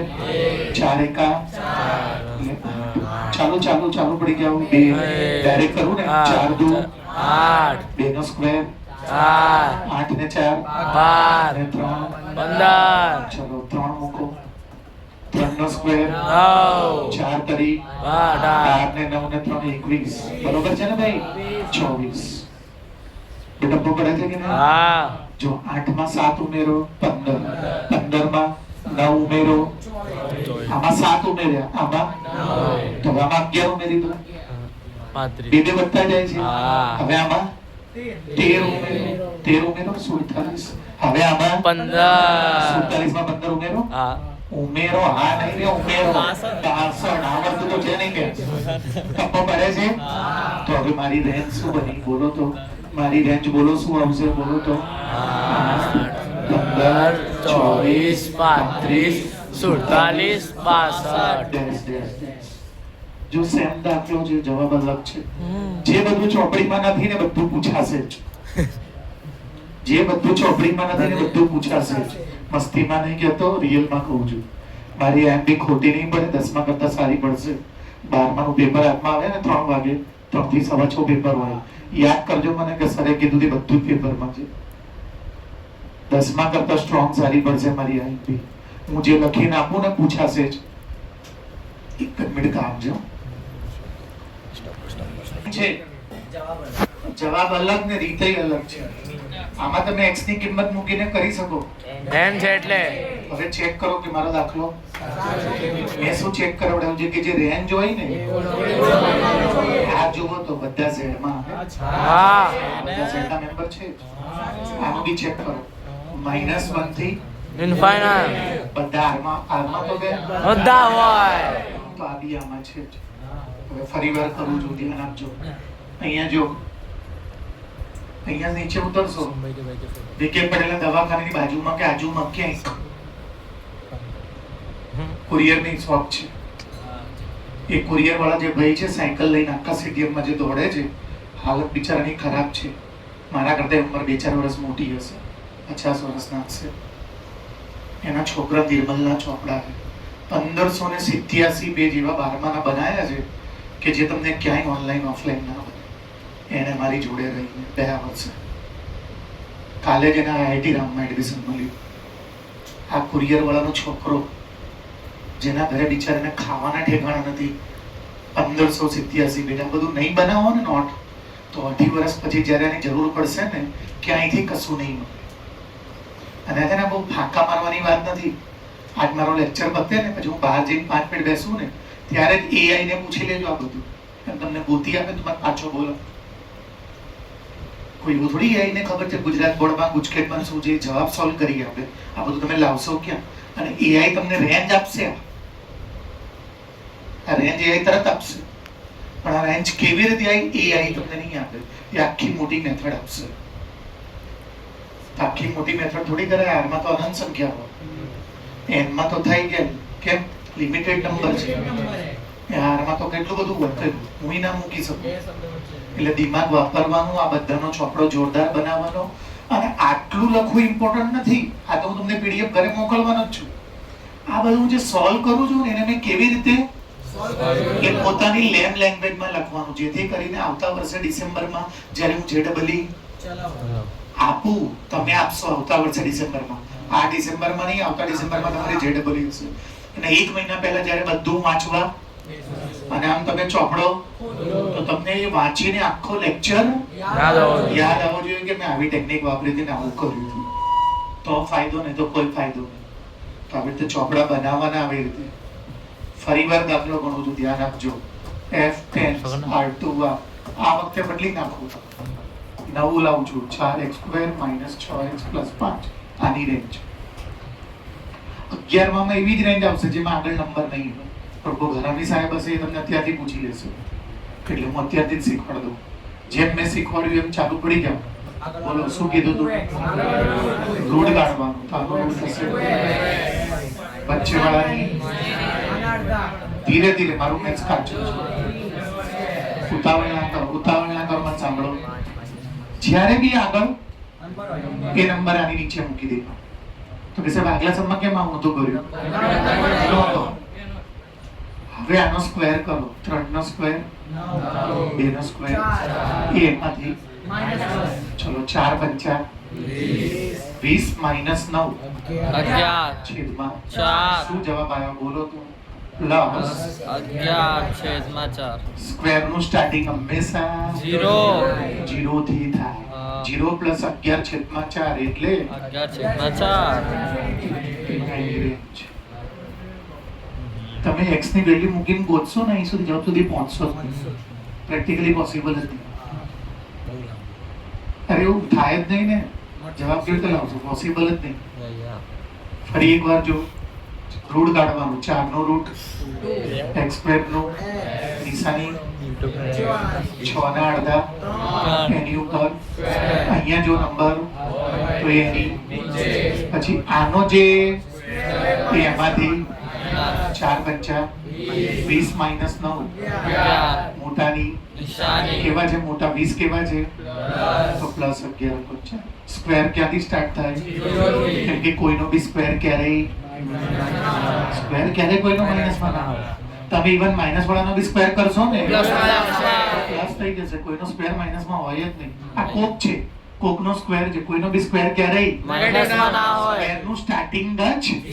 4 એકા ચાલુ પડી જાવ. 2 ડાયરેક્ટ કરું ને 4 2 8. 2 નો સ્ક્વેર 8 ને 4 12. ને 3 15. ચલો 3 મૂકો. 3 નો સ્ક્વેર 9. 4 તરી 8 ને 9 ને 3 21. બરોબર છે ને ભાઈ? 24. બેટા પડે છે કે નહીં? હા. જો 8 માં 7 ઉમેરો 15, 15 માં 9 ઉમેરો, આમાં 7 ઉમેર્યા, આમાં તો આમાં 11 ઉમેરી દો. 35. બે વધતા જાય છે. હા. હવે આમાં 13 ઉમેરો 47. હવે આમાં 15. 47 માં 15 ઉમેરો. હા. ઉમેરો હા નહીં રે ઉમેરો 62. આવડતું તો છે નહીં કે ટપ્પો પડે છે. તો હવે મારી રેન્જ શું બની બોલો તો? મારી રેન્જ બોલો શું આવશે? બોલો તો 15, 24, 35, 47. જો સેમ દાખલો છે, જવાબ અલગ છે. જે બધું ચોપડીમાં નથી ને બધું પૂછાશે જ. જે બધું ચોપડીમાં નથી ને બધું પૂછાશે જ. મસ્તીમાં નહીં કહેતો, રિયલમાં કહું છું. મારી એમ બી ખોટી નહીં પડે, 10મા કરતા સારી પડશે. 12માનું પેપર હાથમાં આવે ને 3 વાગે, 3 થી 6:15 પેપર હોય. યાદ કરજો મને કે સરે કીધું તે બધું જ પેપરમાં છે. 10મા કરતા સ્ટ્રોંગ સારી પડશે મારી આઈપી. હું જે લખીને આપું ને પૂછાશે જ. એક મિનિટ આપજો. છે જવાબ અલગ ને રીત અલગ છે. આમાં તમે x ની કિંમત મૂકીને કરી શકો. n છે એટલે હવે ચેક કરો કે મારો દાખલો મેં શું ચેક કરાવડાવ્યું છે કે જે રેન્જ હોય ને આ જુઓ તો બધા z માં આવે. હા બધા z ના મેમ્બર છે. આનું બી ચેક કરો -1 થી ઇન્ફાઇનાઇટ બધા r માં તો બે બધા હોય તો આ બી આમાં છે જ. હવે ફરી વાર કરું છું, ધ્યાન આપજો. અહીંયા જો અહીંયા નીચે ઉતરશો વિકે પડેલા દવાખાનાની બાજુમાં કે આજુમાં ક્યાંય કુરિયરની શોપ છે. એ કુરિયર વાળા જે ભાઈ છે સાયકલ લઈને આખા સ્ટેડિયમમાં જે દોડે છે, હાલત બિચારાની ખરાબ છે. મારા કરતા ઉંમર 2-4 વર્ષ મોટી હશે, 50 વર્ષના હશે. એના છોકરા નિર્મલના ચોપડા છે. 1587 પેજ એવા 12માના બનાવ્યા છે કે જે તમને ક્યાંય ઓનલાઈન ઓફલાઈન ના મળે. એને મારી જોડે રહીને 2 વર્ષ કાલે જ એના આઈઆઈટી રામમાં એડમિશન મળ્યું. આ કુરિયર વાળાનો છોકરો જેના ઘરે બિચારાને ખાવાના ઠેકાણા નથી, 1587 પેજ. આ બધું નહીં બનાવો ને નોટ તો 2.5 વર્ષ પછી જ્યારે એની જરૂર પડશે ને ક્યાંયથી કશું નહીં મળે. અને તેને બહુ ફાંકા મારવાની વાત નથી. આજ મારો લેક્ચર પતે ને પછી હું બહાર જઈને 5 મિનિટ બેસું ને ત્યારે જ AI ને પૂછી લેજો આ બધું. તમને ગોતી આપે તો પાછો બોલો. કોઈ એવું થોડી AI ને ખબર છે ગુજરાત બોર્ડમાં ગુજકેટમાં શું છે જવાબ સોલ્વ કરી આપે. આ બધું તમે લાવશો ક્યાં? અને AI તમને રેન્જ આપશે. આ રેન્જ AI તરત આપશે, પણ આ રેન્જ કેવી રીતે AI તમને નહીં આપે. એ આખી મોટી મેથડ આપશે. આખી મોટી મેથડ થોડી કરે. આરમાં તો અનંત સંખ્યા હોય, એનમાં તો થઈ ગયા કેમ લિમિટેડ નંબર છે. આરમાં તો કેટલું બધું હોય હું ના મૂકી શકું. એટલે દિમાગ વાપરવાનું, આ બધાનો ચોપડો જોરદાર બનાવવાનો. અને આટલું લખવું ઇમ્પોર્ટન્ટ નથી. આ તો હું તમને PDF ઘરે મોકલવાનો જ છું. આ બધું જે સોલ્વ કરું છું એને મેં કેવી રીતે એ પોતાની લેંગ્વેજમાં લખવાનું, જેથી કરીને આવતા વર્ષે ડિસેમ્બરમાં જ્યારે હું JEE આપું, તમે આપશો આવતા વર્ષે ડિસેમ્બરમાં. આ ડિસેમ્બરમાં નહીં, આવતા ડિસેમ્બરમાં તમારે JEE હશે. અને 1 મહિના પહેલા જ્યારે બધું વાંચવા અને આમ તમે ચોપડો તો તમને એ વાંચીને આખો લેક્ચર યાદ આવવો જોઈએ કે મેં આવી ટેકનિક વાપરી હતી ને આવું કર્યું હતું. તો ફાયદો નહીં તો કોઈ ફાયદો નહીં. તો આવી રીતે ચોપડા બનાવવાના આવી રીતે. ફરી વાર દાખલો ગણું છું, ધ્યાન આપજો. F10 R2 આ વખતે બદલી નાખું, નવું લાવું છું. 4x² - 6x + 5 આની રેન્જ. 11માં એવી જ રેન્જ આવશે જેમાં આગળ નંબર નહીં હોય. પ્રભુ ઘરાની સાહેબ હશે એ તમને અત્યારથી પૂછી લેશે. એટલે હું અત્યારથી જ શીખવાડ દઉં. જેમ મેં શીખવાડ્યું એમ ચાલુ પડી જાવ. બોલો શું કીધું તું? રૂટ કાઢવાનું. તો આનો રૂટ થશે વચ્ચેવાળાની. ધીરે ધીરે મારું મેથ્સ કાચું છે. ઉતાવળ ના કરો, મને સાંભળો. જ્યારે બી આગળ એ નંબર આની નીચે મૂકી દે. તો કે સાહેબ આગલા સમમાં કેમ આવું નતું કર્યું? હવે આનો સ્ક્વેર કરો. 3 નો સ્ક્વેર 2 નો સ્ક્વેર એમાંથી ચલો 4 × 5 = 20 - 9 છેદમાં 4. શું જવાબ આવ્યો બોલો તો? +11/4. સ્ક્વેર નું સ્ટાર્ટિંગ હંમેશા 0 થી થાય. 0 + 11/4 એટલે 11/4. તમે x ની વેલ્યુ મૂકીને ગોતશો ને અહીં સુધી જવાબ સુધી પહોંચશો. પ્રેક્ટિકલી પોસિબલ જ નહીં. અરે એવું થાય જ નહીં ને. જવાબ કેવી રીતે લાવશો? પોસિબલ જ નહીં. ફરી એકવાર જો રૂટ કાઢવાનું. 4 નો રૂટ x² નો નિશાની 6 ના અડધા એની ઉપર. અહીંયા જો નંબર તો એની પછી આનો જે એમાંથી 4 × 5 = 20 - 9 મોટાની કેવા છે? મોટા 20 કેવા છે? તો +11/5. સ્ક્વેર ક્યાંથી સ્ટાર્ટ થાય? કેમ કે કોઈનો બી સ્ક્વેર ક્યારેય કોઈનો માઇનસમાં ના હોય. તમે ઇવન માઇનસ વાળાનો બી સ્ક્વેર કરશો ને પ્લસ થઈ જશે. કોઈનો સ્ક્વેર માઇનસમાં હોય જ નહીં. આ કોક છે, કોકનો સ્ક્વેર છે. કોઈનો બી સ્ક્વેર ક્યારેય માઇનસમાં ના હોય. સ્ક્વેરનું સ્ટાર્ટિંગ જ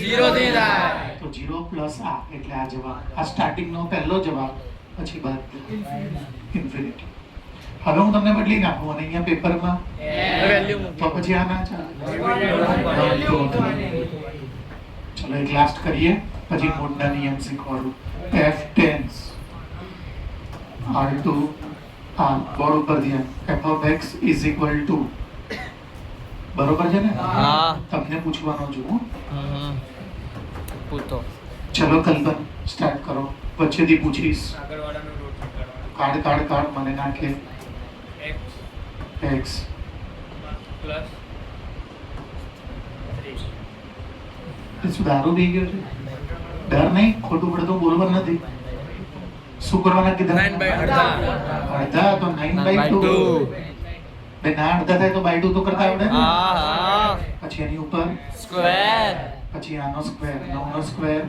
0 થી થાય. તો 0 + આ એટલે આ જવાબ. આ સ્ટાર્ટિંગ નો પહેલો જવાબ, પછી બાદ ઇન્ફિનિટી. હવે હું તમને બદલી નાખું અને અહીંયા પેપરમાં વેલ્યુ તો પછી આ ના ચાલે. ચલો એક લાસ્ટ કરીએ પછી મોડના નિયમ શીખવાડું. f10 r2 બોર્ડ ઉપર ધ્યાન. f of x is equal to બરોબર છે ને? હા. તમને પૂછવાનો છું હું. પૂછો. ચલો કલ્પન સ્ટાર્ટ કરો. વચ્ચેથી પૂછીશ. કાર્ડ મને નાખે. x શું દારૂ પી ગયો છે? ડર નહીં, ખોટું પડતું બોલવાનું નથી. શું કરવાના કીધા? 9 by અડધા. અડધા તો 9/2. બે ના અડધા થાય તો by 2 તો કરતા આવડે ને? હા. પછી એની ઉપર સ્ક્વેર. પછી આનો સ્ક્વેર, 9 નો સ્ક્વેર,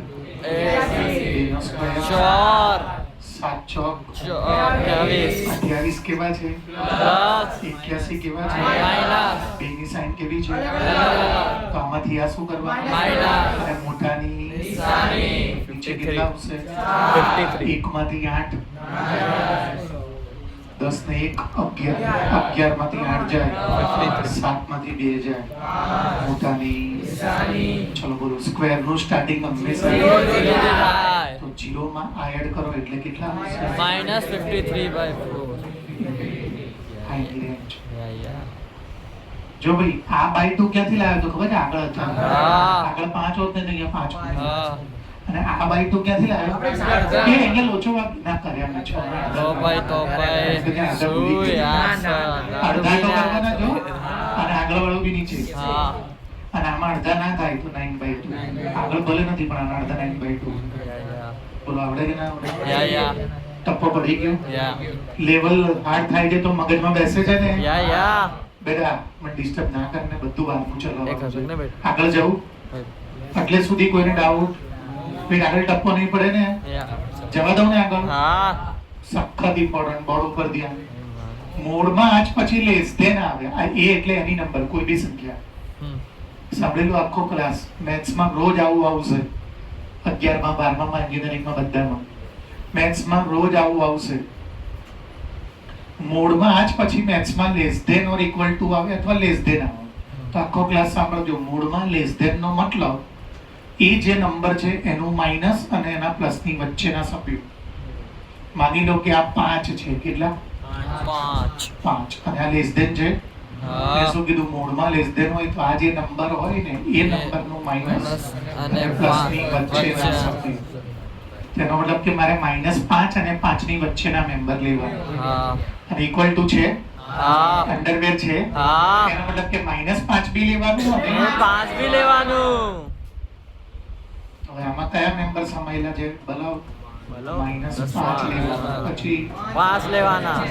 2 નો સ્ક્વેર, 4 7 ચોક 28 28 કેવા છે? 10 81 કેવા છે? માઇનસ 2 ની સાઈન કેવી છે? તો આમાંથી આ શું કરવાનું? માઇનસ અને મોટાની નિશાની નીચે કેટલા આવશે? 53 1 માંથી 8, 10 ને 1 11, 11 માંથી 8 જાય, 7 માંથી 2 જાય, મોટાની ચલો બોલો. સ્ક્વેર નું સ્ટાર્ટિંગ હંમેશા તો 0 માં આ એડ કરો એટલે કેટલા આવશે? minus 53/4. High range. Yeah. જો ભાઈ આ બાય 2 ક્યાંથી લાવ્યો તો ખબર છે? આગળ હતા. હા. આગળ 5 હોત ને અહીંયા 5 હોત. હા. અને આ બાય 2 ક્યાંથી લાવ્યો? એ એંગલ ઓછો ના કર્યા ને છો. તો ભાઈ શું યાર અડધા તો કરવાના જો અને આગળ વાળું બી નીચે. હા. અને આમાં અડધા ના થાય તો 9/2. આગળ ભલે નથી પણ આના અડધા 9/2. બોલો આવડે કે ના આવડે? યા ટપ્પો પડી ગયો. યા લેવલ હાર્ડ થાય છે તો મગજમાં બેસે છે ને. યા બેટા મને ડિસ્ટર્બ ના કરને, બધું બહારનું એક ચલાવવાનું હશે ને છે. બેટા. આગળ જવું એટલે સુધી કોઈને ડાઉટ ભાઈ આગળ ટપ્પો નહીં પડે ને? જવા દઉં ને આગળ? હા. સખત ઇમ્પોર્ટન્ટ. બોર્ડ ઉપર ધ્યાન. મોડમાં આજ પછી લેસ ધેન આવે. આ એ એટલે એની નંબર કોઈ બી સંખ્યા. સાંભળેલું આખો ક્લાસ મેથ્સમાં રોજ આવું આવશે. 11માં 12માં એન્જિનિયરિંગમાં બધામાં મેથ્સમાં રોજ આવું આવશે. મોડમાં આજ પછી મેથ્સમાં less than or equal to આવે અથવા લેસ ધેન આવે તો આખો ક્લાસ સાંભળજો. મોડમાં લેસ ધેન નો મતલબ એ જે નંબર છે એનું માઇનસ અને એના પ્લસ ની વચ્ચેના સભ્યો. માની લો કે આ 5 છે. કેટલા? 5 અને આ લેસ ધેન છે. મેં શું કીધું? મોડમાં લેસ ધેન હોય તો આ જે નંબર હોય ને એ નંબર નું માઇનસ અને પ્લસ ની વચ્ચેના સભ્યો. તેનો મતલબ કે મારે -5 અને 5 ની વચ્ચેના મેમ્બર લેવાના. અને ઇક્વલ ટુ છે, અંડરવેર છે, એનો મતલબ કે -5 બી લેવાનું અને 5 બી લેવાનું. હવે આમાં કયા મેમ્બર સમાયેલા છે? બોલો. -5 લેવાના, પછી 5 લેવાના.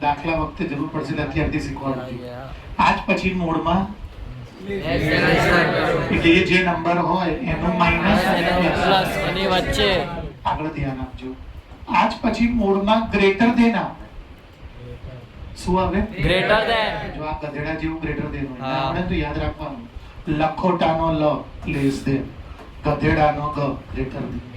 દાખલા વખતે જરૂર પડશે એટલે અત્યારથી શીખવાડું. આજ પછી મોડમાં એટલે એ જે નંબર હોય એનું માઇનસ અને પ્લસ એની વચ્ચે. આગળ ધ્યાન આપજો. આજ પછી મોડમાં ગ્રેટર ધેન આવે. શું આવે? Greater than. જો આ ગધેડા જેવું ગ્રેટર ધેન હોય હા. આપણે તો યાદ રાખવાનું. લખોટાનો લ લેસ ધેન, ગધેડાનો ગ ગ્રેટર ધેન.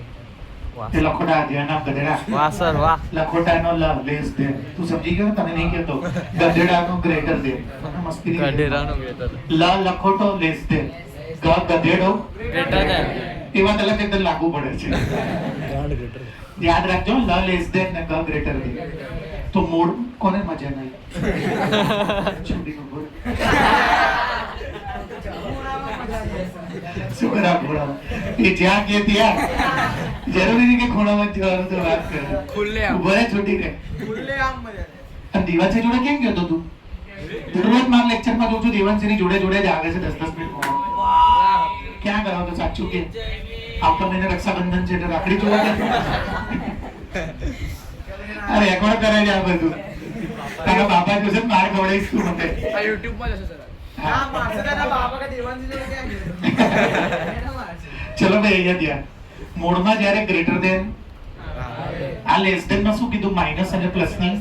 એ લખોટા ધ્યાન આપ ગધેડા. વાહ સર વાહ. લખોટાનો લ લેસ ધેન. તું સમજી ગયો? તને નહીં કહેતો. ગધેડાનો ગ્રેટર ધેન. મસ્તી નહીં. ગઢેરાનું ગ્રેટર. લ લખોટો લેસ ધેન, ગ ગધેડો ગ્રેટર ધેન. એ વાત અલગ એકદમ લાગુ પડે છે. યાદ રાખજો. લ લેસ ધેન ને ગ ગ્રેટર ધેન. તો મોડ કોને મજા નહીં? છોડીનો બોલ. શું કરા ખોડા? એ જ્યાં કે ત્યાં જરૂરી નહીં કે ખોડામાં જ જવાનું તો વાત કરે. ઉભો રહે, છોડી રહે. અને દિવાંશી જોડે કેમ ગયો તો તું? દરરોજ મારા લેક્ચરમાં જોઉં છું દેવાંશીની જોડે જોડે જ આવે છે 10-10 મિનિટ મોડો. ક્યાં ગયો તો? સાચું કે આવતા મહિને રક્ષાબંધન છે એટલે રાખડી જોવા ગયા? અરે રેકોર્ડ કરે છે આ બધું. તારા બાપા જોશે માર ખવડાવીશ તું મને. ચલો ભાઈ અહીંયા ધ્યાન. મોડમાં જ્યારે ગ્રેટર ધેન, આ લેસ ધેન માં શું કીધું? માઇનસ અને પ્લસ ની.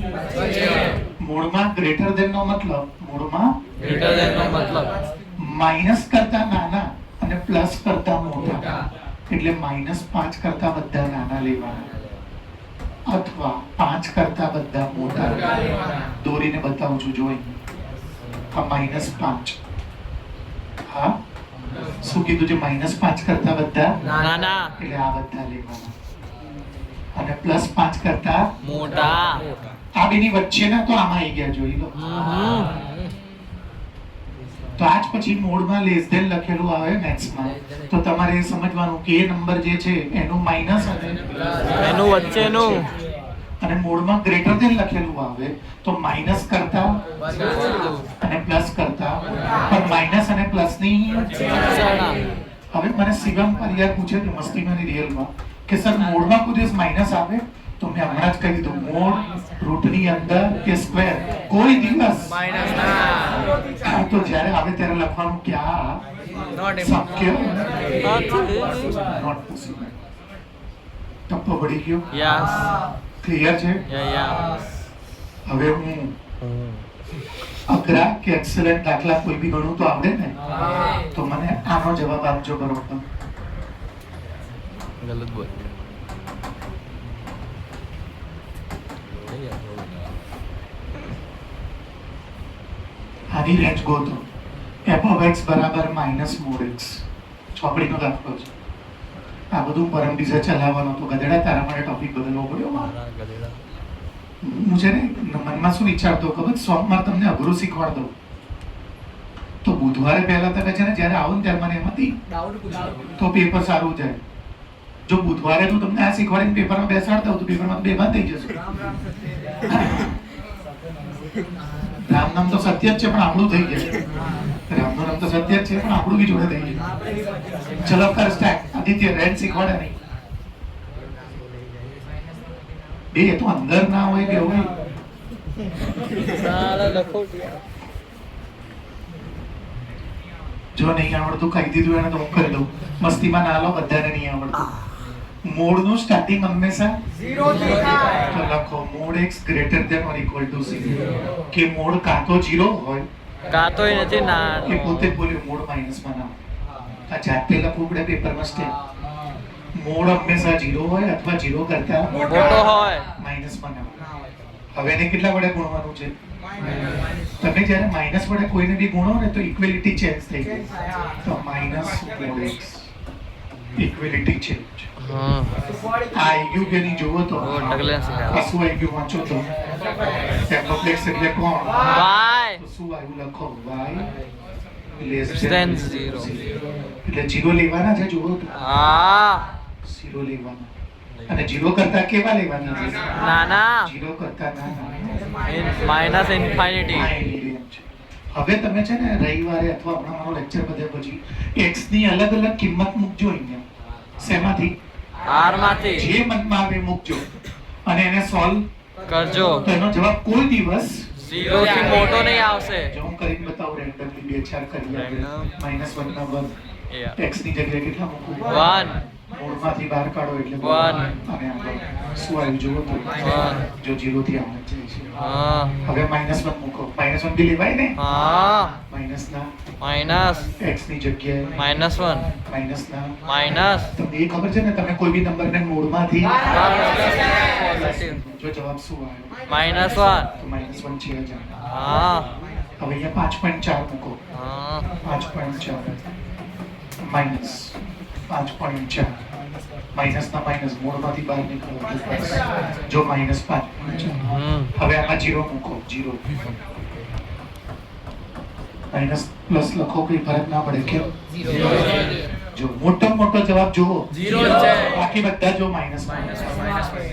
મોડમાં ગ્રેટર ધેન નો મતલબ મોડમાં ગ્રેટર ધેન નો મતલબ માઇનસ કરતા નાના અને પ્લસ કરતા મોટા. એટલે -5 કરતા બધા નાના લેવાના. અથવા 5 કરતા બધા મોટા. દોરીને બતાવું છું, જો અહીંયા. આ -5. હા, શું કીધું છે? -5 કરતા બધા નાના એટલે આ બધા લેવાના. અને +5 કરતા મોટા. આ બેની વચ્ચેના તો આમાં આવી ગયા, જોઈ લો. તો આજ પછી મોડમાં લેસ ધેન લખેલું આવે મેથ્સમાં, તો તમારે એ સમજવાનું કે એ નંબર જે છે એનું માઇનસ એનું વચ્ચેનું અને મોડમાં ગ્રેટર ધેન લખેલું આવે તો માઇનસ કરતા અને પ્લસ કરતા, પણ માઇનસ અને પ્લસ ની. હવે મને શિવમ પરિયાર પૂછે કે મસ્તીમાં રિયલમાં કે સર મોડમાં કોઈ દિવસ માઇનસ આવે? તો મેં હમણાં જ કહી દીધું, મોડ રૂટની અંદર કે સ્ક્વેર કોઈ દિવસ માઇનસ ના. તો જ્યારે આવે ત્યારે લખવાનું કે આ શક્ય નોટ પોસિબલ. ટપ્પો પડી ગયો. યસ ક્લિયર છે? યા હવે હું અઘરા કે એક્સેલન્ટ દાખલા કોઈ બી ગણું તો આવડે ને, તો મને આનો જવાબ આપજો બરોબર. ગલત બોલ. આની રેન્જ ગોતો. f of x બરાબર -mod x. ચોપડીનો દાખલો છે. આ બધું પરમ દિવસે ચલાવવાનું તો ગધેડા તારા માટે ટોપિક બદલવો પડ્યો. હું છે ને મનમાં શું વિચારતો ખબર, સોમવાર તમને અઘરું શીખવાડ દઉં તો બુધવારે પહેલા તમે છે ને જ્યારે આવો ને ત્યારે મને એમાંથી તો પેપર સારું જાય. જો બુધવારે તું તમને આ શીખવાડીને પેપરમાં બેસાડતા હોઉં તો પેપરમાં તો બેભાન થઈ જશે. રામ નામ તો સત્ય જ છે પણ આપણું થઈ જાય. રામનું નામ તો સત્ય જ છે પણ આપણું બી જોડે થઈ જાય. ચલો કર સ્ટાર્ટ. આદિત્ય રેન્જ શીખવાડે નહીં. બે તો અંદર ના હોય કે હોય. જો નહીં આવડતું કહી દીધું એને તો હું કરી દઉં. મસ્તીમાં ના લો, બધાને નહીં આવડતું. મોડનું સ્ટાર્ટિંગ હંમેશા 0 થી થાય. તો લખો mod x greater than or equal to 0. કે મોડ કાં તો 0 હોય કાં તો એ નથી ના. એ પોતે બોલ્યો મોડ માઇનસમાં ના હોય. આ જાતે લખવું પડે પેપરમાં સ્ટેપ. મોડ હંમેશા 0 હોય અથવા 0 કરતા મોટો હોય માઇનસમાં ના હોય. હવે એને કેટલા વડે ગુણવાનું છે? તમે જ્યારે માઇનસ વડે કોઈને બી ગુણો ને તો ઇક્વેલિટી ચેન્જ થઈ જાય. તો minus mode x equality change. આ આઈક્યુ કે નહીં જોવો તો ઢગલે શીખાય. શું આઈક્યુ વાંચો તો એપોપ્લેક્સ એટલે કોણ? વાય તો શું આવ્યું લખો y less Than than zero. 0. એટલે 0 લેવાના છે, જુઓ તો હા 0 લેવાના. અને 0 કરતા કેવા લેવાના છે? નાના. 0 કરતા નાના. માઇનસ ઇન્ફાઇનિટી. આ એની રેન્જ છે. હવે તમે છે ને રવિવારે અથવા હમણાં મારો લેક્ચર બધે પછી x ની અલગ અલગ કિંમત મૂકજો અહીંયા. શેમાંથી? આર માંથી જે મનમાં આવે મૂકજો અને એને સોલ્વ કરજો. તો એનો જવાબ કોઈ દિવસ 0 થી મોટો નહીં આવશે. જો હું કરીને બતાવું રેન્ડમલી 2 4 કરી Random. -1 ના 1 Yeah. x ની જગ્યાએ કેટલા મૂકું? 1 મૂળમાંથી બહાર કાઢો એટલે 1. અને આપણે શું આવ્યું જુઓ તો 1. જો 0 થી આવે જાય છે. હા હવે -1 મૂકો. -1 બી લેવાય ને? હા માઇનસ ના માઇનસ x ની જગ્યાએ -1 માઇનસ ના. માઇનસ તમને એ ખબર છે ને તમે કોઈ બી નંબરને મૂળમાંથી પોઝિટિવ જો જવાબ શું આવ્યો? -1 તો -1 છે જ. હા હવે અહીંયા 5.4 મૂકો. હા 5.4 માઇનસ 5.4 માઇનસ ના માઇનસ મૂળમાંથી બહાર નીકળો જો -5. હવે આમાં 0 મૂકો. 0 માઇનસ પ્લસ લખો કઈ ફરક ના પડે. કેમ? જો મોટો મોટો જવાબ જુઓ 0 છે. બાકી બધા જો માઇનસ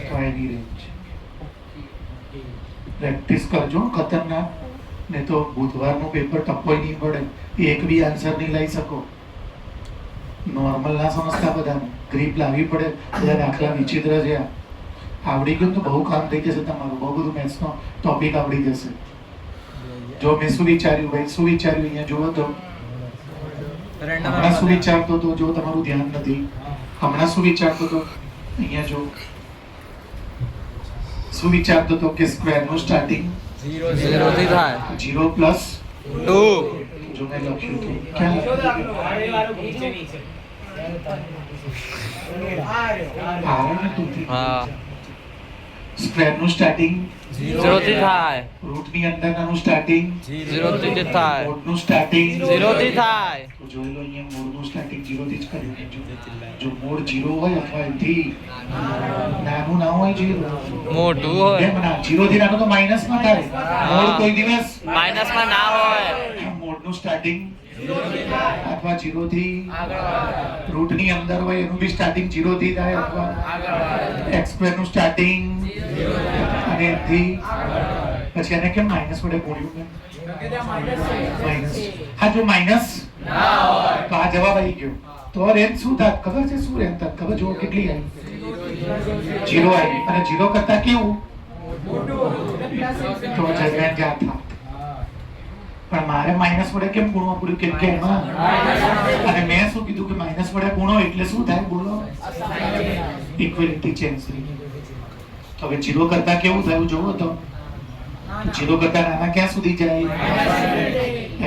તો એની રેન્જ. પ્રેક્ટિસ કરજો ખતરનાક. ને તો બુધવારનું પેપર ટપ્પોય નહીં પડે. એક બી આન્સર નહીં લઈ શકો. નોર્મલ ના સમજતા બધાને ગ્રીપ લાવવી પડે. બધા દાખલા વિચિત્ર છે. આવડી ગયું તો બહુ કામ થઈ જશે તમારું. બહુ બધું મેથ્સનો ટોપિક આવડી જશે. જો મેં શું વિચાર્યું ભાઈ, શું વિચાર્યું અહીંયા જુઓ તો. હમણાં શું વિચારતો હતો જો તમારું ધ્યાન નથી. હમણાં શું વિચારતો હતો અહીંયા જો. શું વિચારતો હતો કે સ્ક્વેર નું સ્ટાર્ટિંગ 0 થી થાય 0 પ્લસ 2. જો મેં લખ્યું હતું ક્યાં લખ્યું? આ ને 2 થી. હા સ્ક્વેર નું સ્ટાર્ટિંગ 0 થી થાય રૂટ ની અંદરનું સ્ટાર્ટિંગ 0 થી જ થાય મોડ નું સ્ટાર્ટિંગ 0 થી થાય તો જોઈ લો અહીંયા મોડ નું સ્ટાર્ટિંગ 0 થી જ કર્યું જો મોડ 0 હોય અથવા એથી નાનું ના હોય 0 મોટું હોય કેમ ના 0 થી નાનું તો માઈનસ માં થાય મોડ કોઈ દિવસ માઇનસ માં ના હોય મોડ નું સ્ટાર્ટિંગ અથવા 0 થી રૂટ ની અંદર હોય એનું બી સ્ટાર્ટિંગ 0 થી થાય અથવા x સ્ક્વેર નું સ્ટાર્ટિંગ અને એથી પછી એને કેમ માઈનસ વડે ગુણ્યું મેં માઈનસ હા જો માઈનસ તો આ જવાબ આવી ગયો તો રેન્જ શું થાત ખબર છે શું રેન્જ થાત ખબર જો કેટલી આવી 0 આવી અને 0 કરતા કેવું તો રેન્જ આ થાત પણ મારે માઈનસ વડે કેમ ગુણવા પડ્યું કેમ કે એમાં અને મેં શું કીધું કે માઈનસ વડે ગુણો એટલે શું થાય બોલો ઇક્વાલિટી ચેન્જ થઈ તો હવે 0 કરતા કેવું થયું જોવો તો 0 કરતા નાના ક્યાં સુધી જાય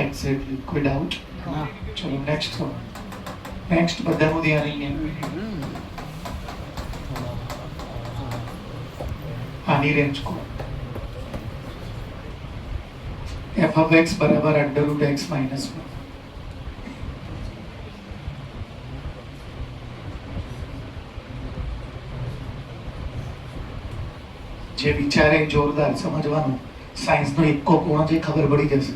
એક્ઝેક્ટલી કોઈ ડાઉટ ચલો નેક્સ્ટ બધાનું ધ્યાન અહીંયા આની રેન્જ કો f of x બરાબર √x - 1 જે વિચારે જોરદાર સમજવાનું સાયન્સ નો એકો કોણ જે ખબર પડી જશે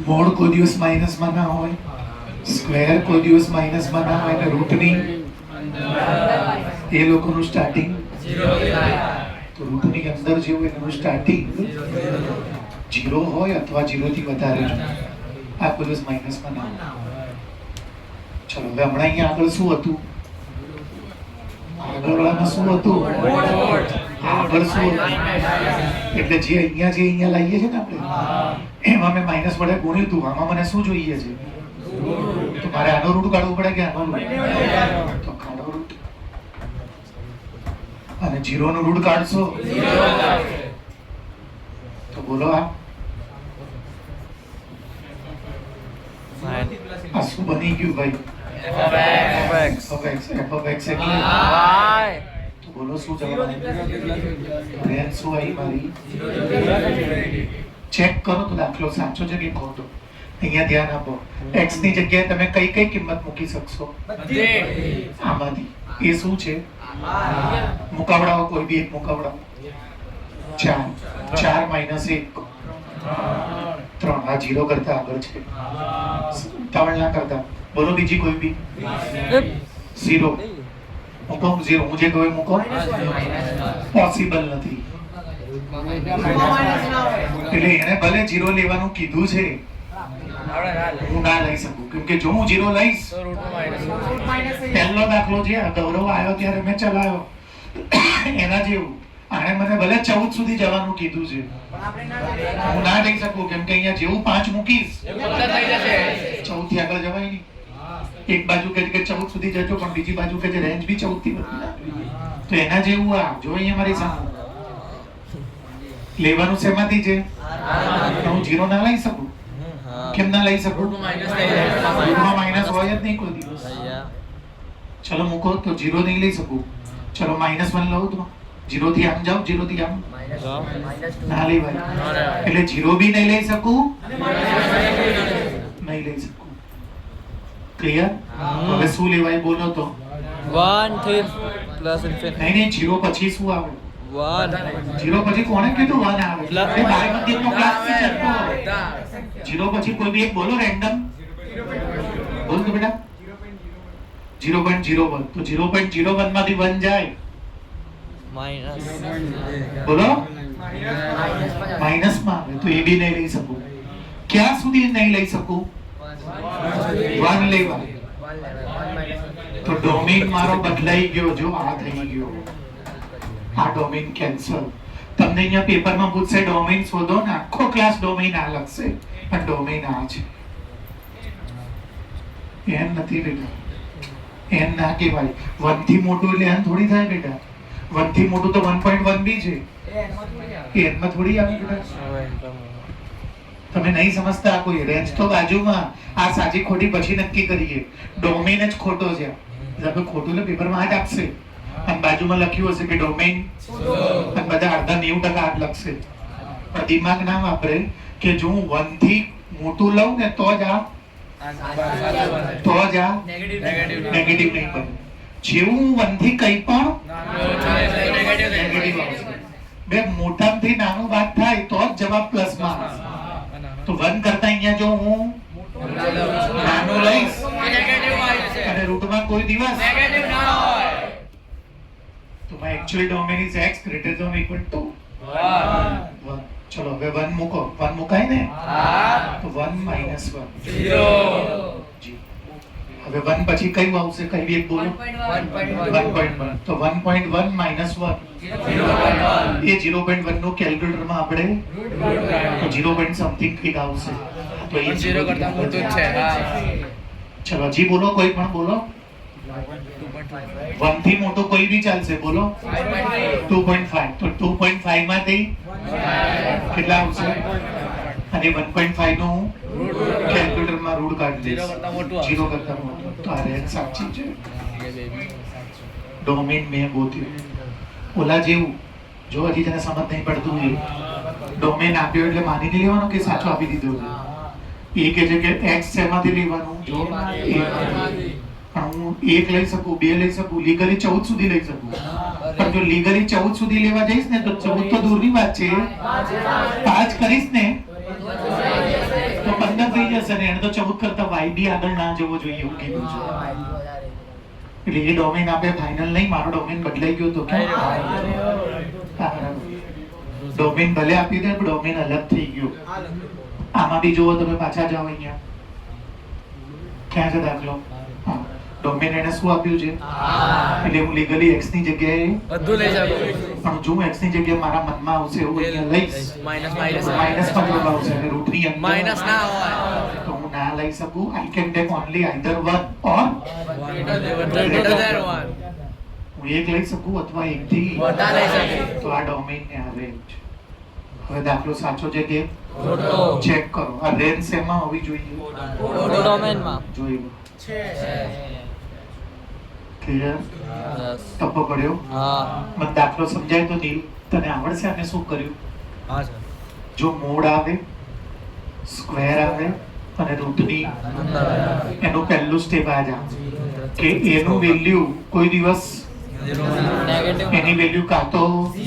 મોડ કોઈ દિવસ માઈનસ માં ના હોય સ્ક્વેર કોઈ દિવસ માઈનસ માં ના હોય અને રૂટ ની એ લોકોનું સ્ટાર્ટિંગ 0 તો રૂટ ની અંદર જે હોય એનું સ્ટાર્ટિંગ 0 હોય અથવા 0 થી વધારે જ આ કોઈ દિવસ માઈનસ માં ના હોય ચલો હવે હમણાં અહીંયા આગળ શું હતું આગળવાળામાં શું હતું આગળ શું હતું એટલે જે અહીંયા લાવીએ છે ને આપણે એમાં મેં માઈનસ વડે ગુણ્યું હતું આમાં મને શું જોઈએ છે તો મારે આનો રૂટ કાઢવું પડે કે આનો રૂટ તો કાઢો રૂટ અને 0 નું રૂટ કાઢશો તો બોલો આ શું બની ગયું ભાઈ f of x એટલે તો બોલો શું જવાબ રેન્જ શું આવી મારી ચેક કરો તો દાખલો સાચો છે કે ખોટો અહીંયા ધ્યાન આપો x ની જગ્યાએ તમે કઈ કઈ કિંમત મૂકી શકશો આમાંથી એ શું છે મુકાવડાઓ કોઈ બી એક મુકાવડાઓ 4 - 1 3 આ 0 કરતા આગળ છે ઉતાવળ ના કરતા બોલો બીજી કોઈ બી 0 મૂકો 0 હું જે કહું મૂકો પોસિબલ નથી એટલે એને ભલે 0 લેવાનું કીધું છે હું ના લઈ શકું કેમ કે જો હું 0 લઈશ પહેલો દાખલો છે ગૌરવ આવ્યો ત્યારે મેં ચલાવ્યો એના જેવું આને મને ભલે 14 સુધી જવાનું કીધું છે હું ના લઈ શકું કેમ કે અહીંયા જેવું 5 મૂકીશ 14 થી આગળ જવાય નહીં એક બાજુ કહે કે 14 સુધી જજો પણ બીજી બાજુ કહે છે રેન્જ બી 14 થી બદલી તો એના જેવું આ જો અહીંયા મારી સામે લેવાનું શેમાંથી છે હું 0 ના લઈ શકું કેમ ના લઈ શકું માઈનસ હોય જ નહીં કોઈ દિવસ ચલો મૂકો તો 0 નહીં લઈ શકું ચલો -1 લઉં તો 0 થી આમ જાઓ 0 થી આમ ના લેવાય એટલે 0 બી નહીં લઈ શકું નહીં લઈ શકું ક્લિયર હવે શું લેવાય બોલો તો 1 થી પ્લસ નહીં 0 પછી શું આવે 0 પછી કોણે કીધું 1 આવે એ બાળકનો ક્લાસ છે 0 પછી કોઈ બી એક બોલો રેન્ડમ બોલ તો બેટા 0.01 તો 0.01 માંથી 1 જાય માઈનસ બોલો માઈનસ માં આવે તો એ બી નહીં લઈ શકું ક્યાં સુધી નહીં લઈ શકું 1 લેવા તો ડોમેન મારો બદલાઈ ગયો જો આ થઈ ગયો આ ડોમેન કેન્સલ તમને અહીંયા પેપરમાં પૂછશે ડોમેન શોધો ને આખો ક્લાસ ડોમેન આ લખશે પણ ડોમેન આ છે એમ નથી બેટા એમ ના કહેવાય 1 થી મોટું એટલે એમ થોડી થાય બેટા 1 થી મોટું તો 1.1 બી છે. એ એનમાં થોડી આવે બેટા. તમે નહીં સમજતા. આ કોઈ રેન્જ તો બાજુમાં, આ સાચી ખોટી પછી નક્કી કરીએ. ડોમેન જ ખોટો છે. આપણે ખોટું એટલે પેપરમાં આ જ આપશે, અને બાજુમાં લખ્યું હશે કે ડોમેન, અને બધા અડધા 90% આ જ લખશે. પણ દિમાગ ના વાપરે કે જો હું 1 થી મોટું લઉં ને તો જ આ નેગેટિવ નહીં બને. જેવું 1 થી કંઈ પણ નેગેટિવ આવશે. બે મોટાથી નાનું બાદ થાય તો જ જવાબ પ્લસમાં આવશે. તો 1 કરતા અહીંયા જો હું નાનું લઈશ અને રૂટમાં કોઈ દિવસ તો my actual domain is x greater than or equal to 1. ચલો હવે 1 મૂકો. 1 મુકાય ને? તો 1 minus 1 જી. હવે 1 પછી કયું આવશે? કઈ બી એક બોલો. 1.1. તો 1.1 minus 1 એ 0.1 નો કેલ્ક્યુલેટરમાં આપણે તો 0 point something કંઈક આવશે. તો એ 0 કરતા મોટું જ છે. ચલો જી બોલો, કોઈ પણ બોલો. 1 થી મોટો કોઈ બી ચાલશે, બોલો. 2.5. તો 2.5 માંથી કેટલા આવશે? અને 1.5 નું કેલ્ક્યુલેટરમાં રૂટ કાઢી દઈશ. 0 કરતા મોટું. તો આ રેન્જ સાચી છે. ડોમેન મેં ગોત્યું. ઓલા જેવું જો હજી તને સમજ નહીં પડતું એ ડોમેન આપ્યો એટલે માની નહીં લેવાનું કે સાચું આપી દીધું છે. એ કહે છે કે x શેમાંથી લેવાનું? જો પણ હું 1 લઈ શકું, 2 લઈ શકું, લીગલી 14 સુધી લઈ શકું. પણ જો લીગલી 14 સુધી લેવા જઈશ ને તો 14 તો દૂરની વાત છે. 5 કરીશ ને તો 15 થઈ જશે ને. એને તો 14 કરતા y બી આગળ ના જવો જોઈએ એવું કીધું છે. એટલે એ ડોમેન આપણે ફાઇનલ નહીં. મારો ડોમેન બદલાઈ ગયો તો ડોમેન ભલે આપી દે, ડોમેન અલગ થઈ ગયો. આમાં બી જુઓ તમે, પાછા જાઓ અહીંયા. ક્યાં છે દાખલો? ડોમેન એને શું આપ્યું છે? એટલે હું લીગલી x ની જગ્યાએ બધું લઈ જાવ. પણ જો x ની જગ્યાએ મારા મનમાં આવશે એવું અહીંયા લઈશ, માઈનસ મતલબ આવશે અને રૂટની અંદર માઈનસ ના હોય તો હું ના લઈ શકું. I can take only either 1 or greater than 1. હું 1 લઈ શકું અથવા 1 થી વધારે લઈ શકું. તો આ ડોમેન ને આ રેન્જ. હવે દાખલો સાચો છે કે ખોટો? ચેક કરો. આ રેન્જ શેમાં હોવી જોઈએ? ડોમેનમાં જોઈએ. છે. ક્લિયર? યસ. ટપ્પો પડ્યો? હા. મને દાખલો સમજાય તો નીલ તને આવડશે? અને શું કર્યું? હા સર. જો મોડ આવે, સ્ક્વેર આવે અને રૂટની એનું પહેલું સ્ટેપ આ જ આવે કે એનું વેલ્યુ કોઈ દિવસ નેગેટિવ એની વેલ્યુ કાં તો 0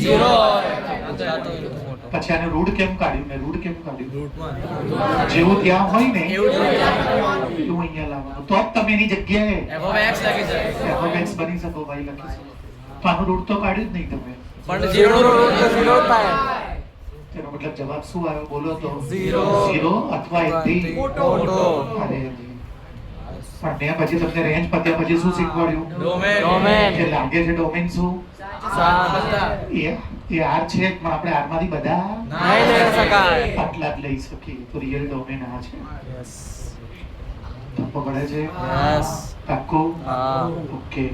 પછી આને રૂટ કેમ કાઢ્યું ને રૂટ કેમ કાઢ્યું? જેવું ત્યાં હોય ને એવું અહીંયા લાવવાનું તો જ તમે એની જગ્યાએ f(x) લખી શકે. f(x) બની શકો, y લખી શકો. તો આનું રૂટ તો કાઢ્યું જ નહીં તમે. પણ 0 નો રૂટ તો 0 થાય. તેનો મતલબ જવાબ શું આવ્યો બોલો તો? 0 અથવા 1 થી મોટો. અરે જી. પણ મેં પછી તમને રેન્જ પત્યા પછી શું શીખવાડ્યું? ડોમેન. કે લાગે છે ડોમેન શું? એ આર છે પણ આપણે આર માંથી બધા નહીં લઈ શકાય. આટલા જ લઈ શકીએ. તો રિયલ ડોમેન આ છે. તપ્પો પડે છે? યસ. પાક્કું? હા. ઓકે.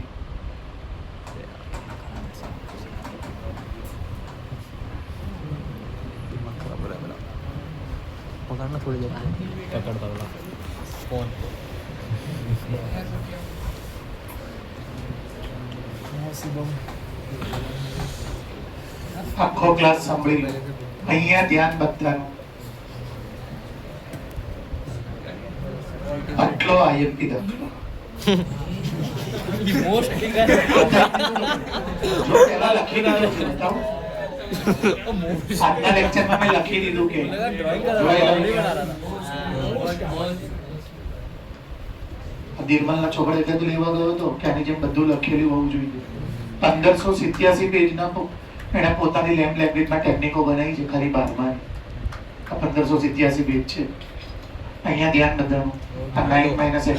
પકડના થોડી દેર પકડતા પેલા ફોન. આખો ક્લાસ સાંભળી લો. અહીંયા ધ્યાન બધાનું. આટલો આઈએમપી દાખલો. જો પહેલા લખી દીધું બતાવું. આજના લેક્ચરમાં મેં લખી દીધું કે નિર્મલના છોકરા એટલે તો લેવા ગયો હતો કે આની જેમ બધું લખેલું હોવું જોઈએ. 1587 પેજના એણે પોતાની લેમ્પ લેંગ્વેજમાં ટેકનિકો બનાવી છે ખરી 12માં. આ 1587 પેજ છે. અહીંયા ધ્યાન બધાનું. આ 9 - x².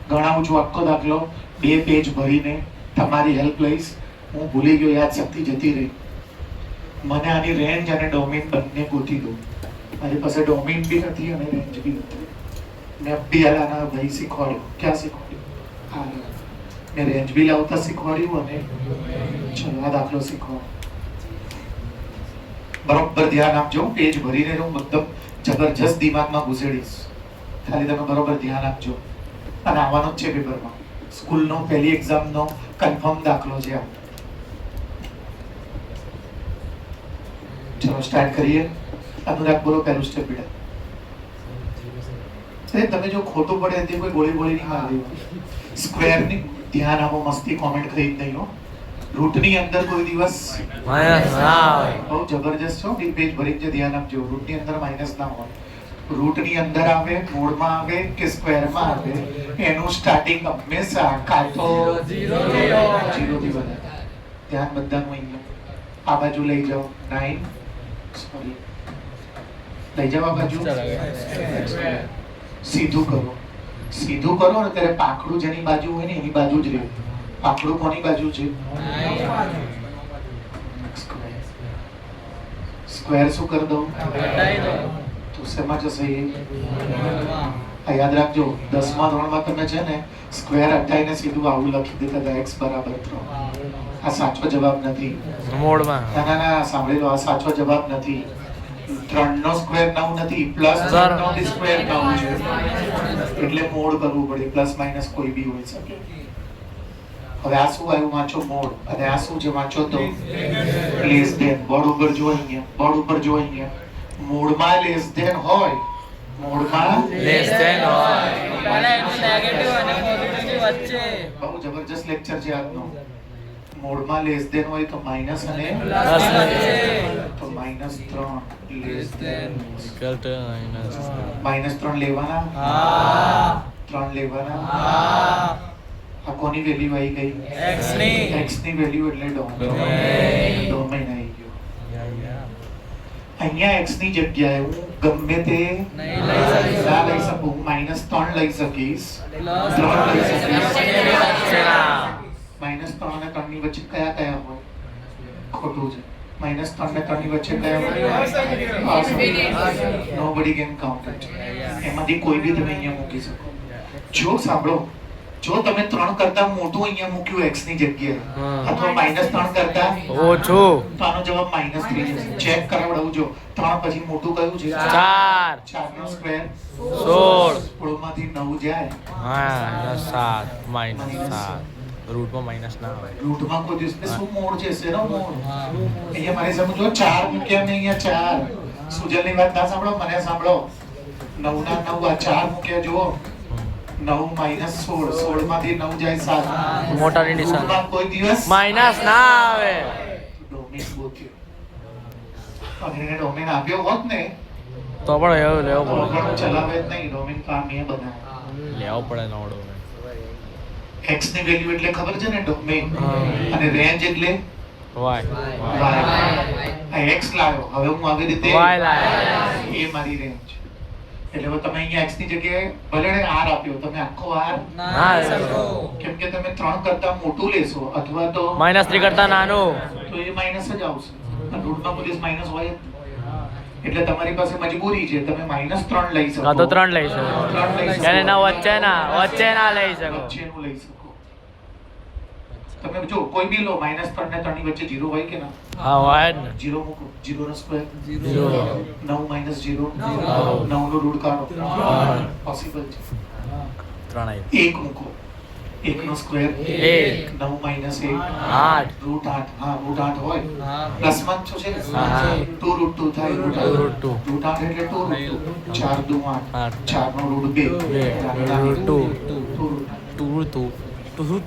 ગણાવું છું આખો દાખલો 2 પેજ ભરીને તમારી હેલ્પ લઈશ. હું ભૂલી ગયો, યાદ શક્તિ જતી રહી. મને આની રેન્જ અને ડોમેન બંને ગોતી દો. મારી પાસે ડોમેન બી નથી અને રેન્જ બી નથી. મેં બી આના ભાઈ શીખવાડ્યું. ક્યાં શીખવાડ્યું? હા. મેં રેન્જ બી લાવતા શીખવાડ્યું અને ચલો આ દાખલો શીખવાડો. બરોબર ધ્યાન આપજો. પેજ ભરીને હું એકદમ જબરજસ્ત દિમાગમાં ઘુસેડીશ. ખાલી તમે બરોબર ધ્યાન આપજો. અને આવવાનો જ છે પેપરમાં. સ્કૂલનો પહેલી એક્ઝામનો કન્ફર્મ દાખલો છે આ. ચલો સ્ટાર્ટ કરીએ. અનુરાગ બોલો પહેલું સ્ટેપ બેટા. તમે જો ખોટું પડે તે કોઈ ગોળી નહીં મારી. સ્ક્વેર ની ધ્યાન આપો. મસ્તી કોમેન્ટ કરી જ નહીં હો. રૂટ ની અંદર કોઈ દિવસ માઇનસ ના આવે. બહુ જબરજસ્ત છો. પેજ ભરીને ધ્યાન આપજો. રૂટ ની અંદર માઇનસ ના હોય. રૂટ ની અંદર આવે, મૂળમાં આવે કે સ્ક્વેર માં આવે, એનું સ્ટાર્ટિંગ હંમેશા કાં તો 0 થી બને. ધ્યાન બધાનું અહીંયા. આ બાજુ લઈ જાઓ 9 સોરી લઈ જાઓ આ બાજુ. સીધું કરો. સીધું કરો ને ત્યારે પાંખડું જેની બાજુ હોય ને એની બાજુ જ રહે. પાંખડું કોની બાજુ છે? સ્ક્વેર શું કરી દઉં તો શેમાં જશે એ? આ યાદ રાખજો. 10મા ધોરણમાં તમે છે ને સ્ક્વેર હટાઈને સીધું આવું લખી દેતા હતા x બરાબર 3. આ સાચો જવાબ નથી. મોડમાં ના ના ના સાંભળી લો. આ સાચો જવાબ નથી. 3 નો સ્ક્વેર 9 નથી, પ્લસ 3 નો સ્ક્વેર 9 છે. એટલે મોડ કરવું પડે. પ્લસ માઇનસ કોઈ બી હોઈ શકે. હવે આ શું આવ્યું? વાંચો મોડ. અને આ શું છે? વાંચો તો લેસ ધેન. બોર્ડ ઉપર જો અહીંયા. બોર્ડ ઉપર જો અહીંયા. મોડમાં લેસ ધેન હોય. મોડમાં લેસ ધેન હોય. નેગેટિવ અને પોઝિટિવ વચ્ચે. બહુ જબરજસ્ત લેક્ચર છે આજનો. મોડમાં લેસ ધેન હોય તો માઇનસ અને પ્લસ વચ્ચે. તો -3 લેસ ધેન ઇક્વલ ટુ -3 લેવાના. હા 3 લેવાના. હા આ કોની વેલ્યુ આવી ગઈ? x ની x ની વેલ્યુ એટલે ડોમેઇન આવી ગયો. અહીંયા x ની જગ્યાએ હું ગમે તે ના લઈ શકું. -3 લઈ શકીશ. 3 લઈ શકીશ. -3 અને 3 ની વચ્ચે કયા કયા હોય? ખોટું છે. -3 અને 3 ની વચ્ચે કયા હોય? Nobody can count it. એમાંથી કોઈ બી તમે અહીંયા મૂકી શકો. જો સાંભળો, જો તમે 3 કરતા મોટું અહીંયા મૂક્યું x ની જગ્યાએ અથવા -3 કરતા ઓછું તો આનો જવાબ -3 જશે. ચેક કરાવડાવું. જો 3 પછી મોટું કયું છે? 4 4 નો સ્ક્વેર 16 16માંથી 9 જાય. હા 7 -7 રૂટમાં માઇનસ ના આવે. રૂટમાં કોઈ દિવસ શું મોડ છે? શેનો મોડ? અહીંયા મારે સમજો 4 મૂક્યા મેં અહીંયા 4. સુજલની વાત ના સાંભળો, મને સાંભળો. 9 ના 9 આ 4 મૂક્યા. જુઓ 9 -16 16માંથી 9 જાય 7. મોટાની નિશાની. રૂટમાં કોઈ દિવસ માઇનસ ના આવે. ડોમેન ગોત્યો. અને એને ડોમેન આપ્યો હોત ને તો પણ એવું લેવો તો પડે. પણ ચલાવે જ નહીં. ડોમેન કામ એ બનાવે. લેવો પડે નવડો. x ની વેલ્યુ એટલે ખબર છે ને? ડોમેન. હા. અને રેન્જ એટલે વાય y. આ x લાવ્યો. હવે હું આવી રીતે વાય લાય. એ મારી રેન્જ. એટલે હવે તમે અહીંયા x ની જગ્યાએ ભલે ને r આપ્યો, તમે આખો r ના કેમ કે તમે 3 કરતા મોટું લેશો અથવા તો -3 કરતા નાનું. તો એ માઈનસ જ આવશે. અને રૂટમાં કોઈ દિવસ માઈનસ હોય જ નહીં. એટલે તમારી પાસે મજબૂરી છે. તમે -3 લઈ શકો. કાં તો 3 લઈ શકો. 3 લઈ શકો. એને ના વચ્ચે ના લઈ શકો. વચ્ચેનું લઈ શકો. તમે જો કોઈ બી લો. -3 ને 3 ની વચ્ચે 0 હોય કે ના? હા હોય જ ને. 0 મૂકો. 0 નો સ્ક્વેર 0 9 - 0 9 નો રૂટ કાઢો. પોસિબલ છે. 3 આવી. 1 મૂકો. 1 નો સ્ક્વેર 1 9 - 1 8 રૂટ 8. હા રૂટ 8 હોય. પ્લસમાં છો છે ને? હા. 2 રૂટ 2 થાય. રૂટ 8 રૂટ 2 રૂટ 8 એટલે 2 રૂટ 2. 4 2 8. 4 નો રૂટ 2. રૂટ 2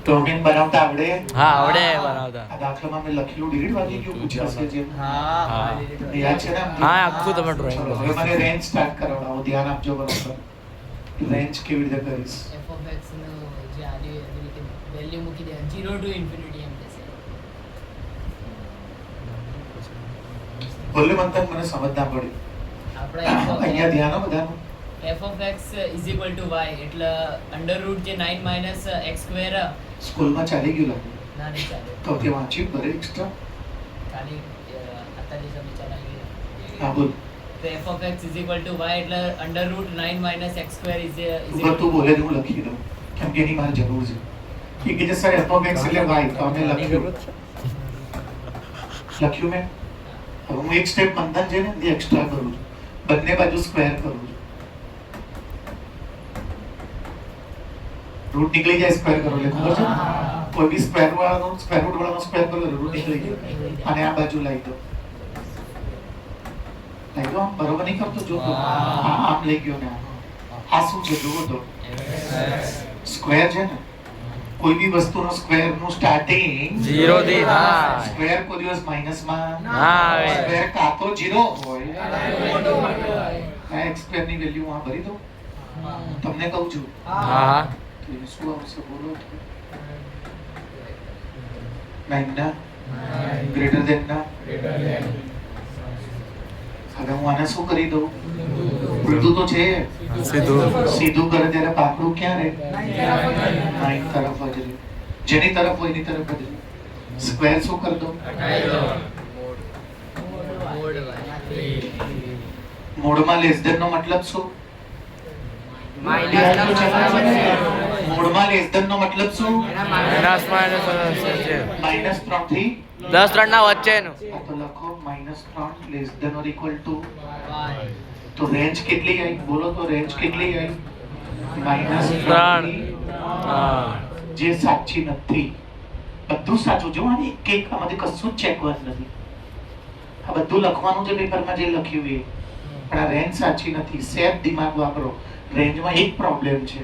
ડોમેન બનાવતા આવડે? હા આવડે બનાવતા. આ દાખલામાં મેં લખેલું 1.5 વાગી ગયું. પૂછાશે જે હા યાદ છે ને? હા આખું તમે ડ્રોઈંગ ચલો, હવે મને રેન્જ સ્ટાર્ટ કરાવડાવો. ધ્યાન આપજો બરાબર. રેન્જ કેવી રીતે કરીશ? f of x નું જે આની એવી રીતે વેલ્યુ મૂકી દે 0 to infinity એમ થશે. બોલે મંતન મને સમજ ના પડી. આપણે અહીંયા ધ્યાન આપો બધાનું. f of x is equal to y એટલે અંડર રૂટ જે 9 - x સ્ક્વેર સ્કૂલમાં ચાલી ગયું લાગે. ના નહીં ચાલે. તો તે વાંચ્યું ભલે એક્સ્ટ્રા. ખાલી અત્યારે સમય ચલાવી હા બોલ. તો f of x is equal to y એટલે under route 9 - x square is તું તું બોલે તો હું લખી દઉં. કેમ કે એની મારે જરૂર છે. એ કે સર f of x એટલે y તો અમે લખ્યું મેં. હવે હું એક સ્ટેપ બંધન છે ને એ એક્સ્ટ્રા કરું છું, બંને બાજુ સ્ક્વેર કરું છું. રૂટ નીકળી જાય સ્ક્વેર કરો એટલે ખબર છે કોઈ બી સ્ક્વેર રૂટ વાળાનો સ્ક્વેર કરો રૂટ નીકળી જાય. અને આ બાજુ લાવી દો આમ બરોબર નહીં કરતો જો તો આમ લઈ ગયો ને આ શું છે જુઓ તો સ્ક્વેર છે ને કોઈ બી વસ્તુનો સ્ક્વેર નું સ્ટાર્ટિંગ 0 થી થાય. સ્ક્વેર કોઈ દિવસ માઈનસ માં ના આવે. સ્ક્વેર કાં તો 0 હોય આ x સ્ક્વેર ની વેલ્યુ આ ભરી દો તમને કહું છું. હા તો એ શું આવશે બોલો 9 ના ગ્રેટર ધેન ના. હવે હું આને શું કરી દઉં ઉલટું તો છે સીધું કરે ત્યારે પાકડું ક્યાં રહે 9 તરફ જ રહે. જેની તરફ હોય એની તરફ જ રહે. સ્ક્વેર શું કરી દો મોડમાં લેસ ધેન નો મતલબ શું મોડમાં લેસ ધેન નો મતલબ શું માઇનસ છે -3 થી 10 3 ના વચ્ચેનું. આ તો લખો -3 less than or equal to તો રેન્જ કેટલી આવી બોલો તો રેન્જ કેટલી આવી -3 જે સાચી નથી. બધું સાચું જો આને એક એક આમાંથી કશું જ ચેકવાનું નથી. આ બધું લખવાનું છે પેપરમાં જે લખ્યું એ પણ આ રેન્જ સાચી નથી. સેફ દિમાગ વાપરો. રેન્જમાં એક પ્રોબ્લેમ છે.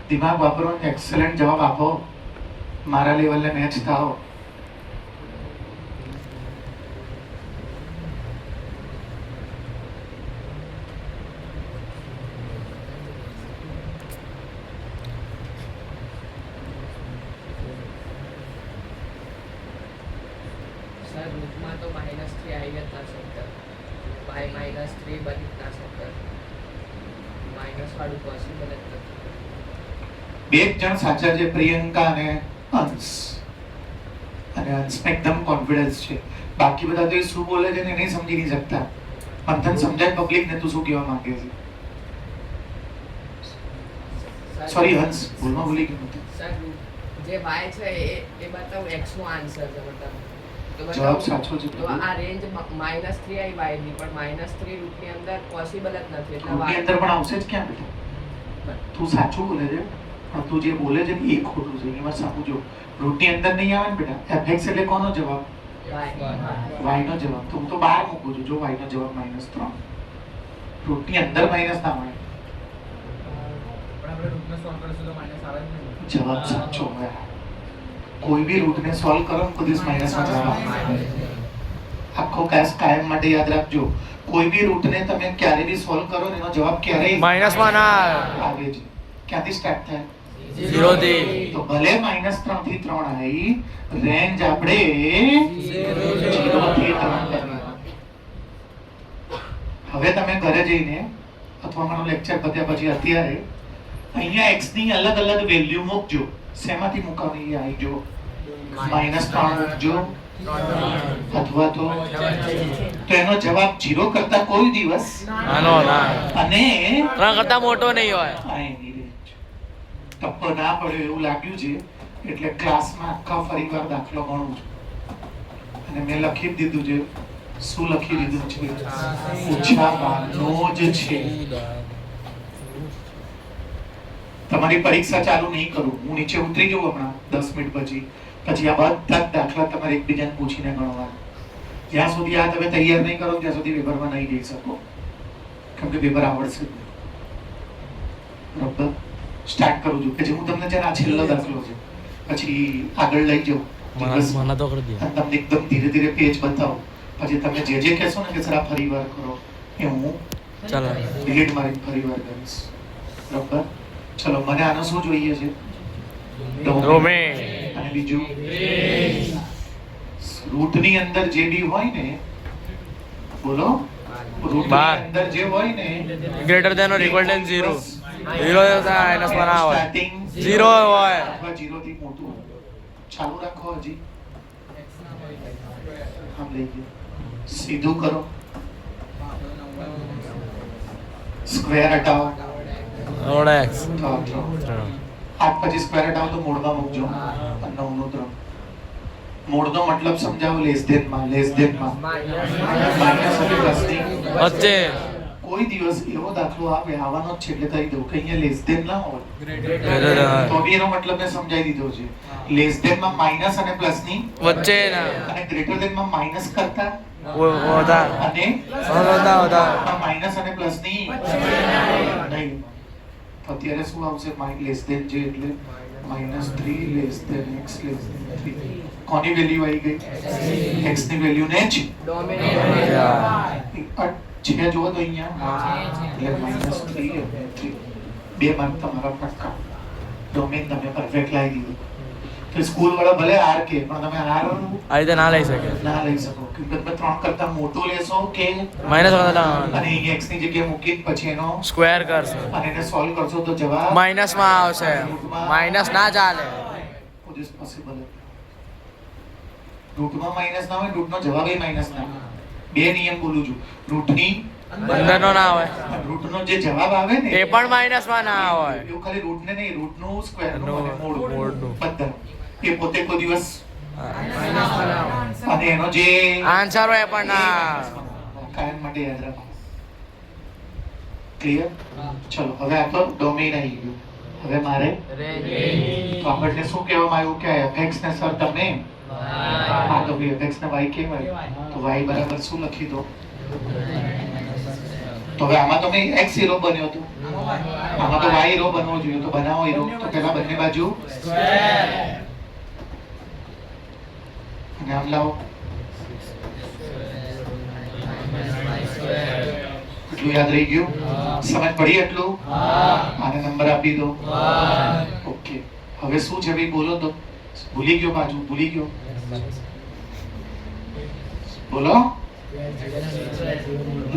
દિમાગ વાપરો અને એક્સેલન્ટ જવાબ આપો. મારા લેવલે મેચ થાઓ. સર રૂટમાં તો -3 આવી જ ના શકતા બાય -3 બની જ ના શકતા માઇનસ વાળું પોસિબલ જ નથી. બે જણ સાચા છે પ્રિયંકા અને અંશ. અને અંશમાં એકદમ કોન્ફિડન્સ છે. બાકી બધા તો એ શું બોલે છે ને એ નહીં સમજી નહીં શકતા. મંથન સમજાય પબ્લિક ને તું શું કહેવા માંગે છે. સોરી હંસ ભૂલમાં ભૂલી ગયો. સર જે y છે એ બતાવું x નો આન્સર છે બતાવું તો જવાબ સાચો છે. તો આ રેન્જ -3 આવી y ની પણ -3 રૂટની અંદર પોસિબલ જ નથી એટલે રૂટની અંદર પણ આવશે જ ક્યાં બેટા તું સાચું બોલે છે પણ તું જે બોલે છે ને એ ખોટું છે. એમાં સમજો રૂટની અંદર નહીં આવે ને બેટા fx એટલે કોનો જવાબ y નો જવાબ. તો હું તો બહાર મૂકું છું જો y નો જવાબ -3 રૂટની અંદર માઈનસ ના મળે. જવાબ સાચો હોય. કોઈ બી રૂટને સોલ્વ કરો ને કોઈ દિવસ માઈનસમાં જવાબ આવે. આખો કેસ કાયમ માટે યાદ રાખજો. કોઈ બી રૂટને તમે ક્યારે બી સોલ્વ કરો ને એનો જવાબ ક્યારેય માઇનસમાં ના આવે છે. ક્યાંથી સ્ટાર્ટ થાય 0 થી. તો ભલે -3 થી 3 આવી રેન્જ આપણે 0 થી 3 કરવી. હવે તમે ઘરે જઈને અથવા મારો લેક્ચર પત્યા પછી અત્યારે અહીંયા x ની અલગ અલગ વેલ્યુ મૂકજો. શેમાંથી મૂકવાની આવી જો -3 મૂકજો અથવા તો એનો જવાબ 0 કરતા કોઈ દિવસ નાનો ના અને 3 કરતા મોટો નહીં હોય. ટપ્પો ના પડ્યો એવું લાગ્યું છે એટલે ક્લાસમાં આખા ફરીવાર દાખલો ગણું છું અને મેં લખી દીધું છે. શું લખી દીધું છે પૂછાવાનો જ છે. તમારી પરીક્ષા ચાલુ નહીં કરું. હું નીચે ઉતરી જાઉં હમણાં 10 મિનિટ પછી આ બધા જ દાખલા તમારે એકબીજાને પૂછીને ગણવા. જ્યાં સુધી આ તમે તૈયાર નહીં કરો ત્યાં સુધી પેપરમાં નહીં જઈ શકો કેમ કે પેપર આવડશે જ નહીં. બરાબર સ્ટાર્ટ કરું છું કે જે હું તમને જરા છેલ્લો દાખલો છે પછી આગળ લઈ જાઉં મને તો કરી દે. તમને એકદમ ધીરે ધીરે પેજ બતાવો પછી તમે જે જે કહેશો ને કે સર આ ફરી વાર કરો એ હું ચાલો ડિલીટ મારી ફરી વાર કરીશ. બરાબર ચલો મને આનો શું જોઈએ છે ડોમેન અને બીજું રૂટની અંદર જે બી હોય ને બોલો રૂટની બાર. અંદર જે હોય ને greater than or equal to 0 0 માઇનસમાં ના હોય સ્ટાર્ટિંગ 0 હોય અથવા 0 થી મોટું હોય. ચાલુ રાખો હજી આમ લઈ ગયો સીધું કરો સ્ક્વેર હટાવો ઓડા એક્સ 3 8 પછી સ્ક્વેર આઉટ તો મૂળમાં મૂકજો અને 9 નું 3 મૂળનો મતલબ સમજાવો લેસ ધેન માં માઇનસ અને પ્લસ ની વચ્ચે કોઈ દિવસ એવો દાખલો આવે આવવાનો જ છે એટલે કહી દઉં કે અહીંયા લેસ ધેન ના હોય તો બી એનો મતલબ મેં સમજાવી દીધો છે લેસ ધેન માં માઇનસ અને પ્લસ ની વચ્ચે ના અને ગ્રેટર ધેન માં માઇનસ કરતા વધાર અને માઇનસ અને પ્લસ ની નહીં તો અત્યારે શું આવશે લેસ ધેન જે એટલે -3 less than x less than 3 કોની વેલ્યુ આવી ગઈ x ની વેલ્યુ ને જ છે જો તો અહીંયા એટલે -3 અને 3 બે માર્ક તમારા પક્કા ડોમેન તમે પરફેક્ટ લાવી દીધું તો સ્કૂલ વાળા ભલે r કે પણ તમે r આ રીતે ના લઈ શકે ના લઈ શકો કે તમે 3 કરતા મોટો લેશો કે માઇનસ અને અહીંયા x ની જગ્યાએ મૂકી પછી એનો સ્ક્વેર કરશે અને એને સોલ્વ કરશો તો જવાબ માઇનસ માં આવશે માઇનસ ના ચાલે It is possible. રૂટમાં માઈનસ ના હોય રૂટનો જવાબ એ માઈનસ ના હોય બે નિયમ બોલું છું રૂટની અંદરનો ના હોય રૂટનો જે જવાબ આવે ને એ પણ માઇનસ માં ના હોય એવું ખાલી રૂટને નહીં રૂટનું સ્ક્વેર નું અને મોડનું. મોડનું બધા એ પોતે કોઈ દિવસ અને એનો જે આન્સર હોય એ પણ ના કાયમ માટે યાદ રાખો ક્લિયર ચલો હવે આ તો ડોમેઇન આવી ગયું હવે મારે તો આપણને શું કહેવામાં આવ્યું કે fx ને સર તમે હા તો fx ને y કહેવાય તો y બરાબર શું લખી દો તો હવે આમાં તો મેં x હીરો બન્યો હતો આમાં તો y હીરો બનવો જોઈએ તો બનાવો હીરો તો પહેલા બંને બાજુ અને આમ લાવો એટલું યાદ રહી ગયું સમજ પડી એટલું આને નંબર આપી દો ઓકે હવે શું છે ભાઈ બોલો તો ભૂલી ગયો બાજુ ભૂલી ગયો બોલો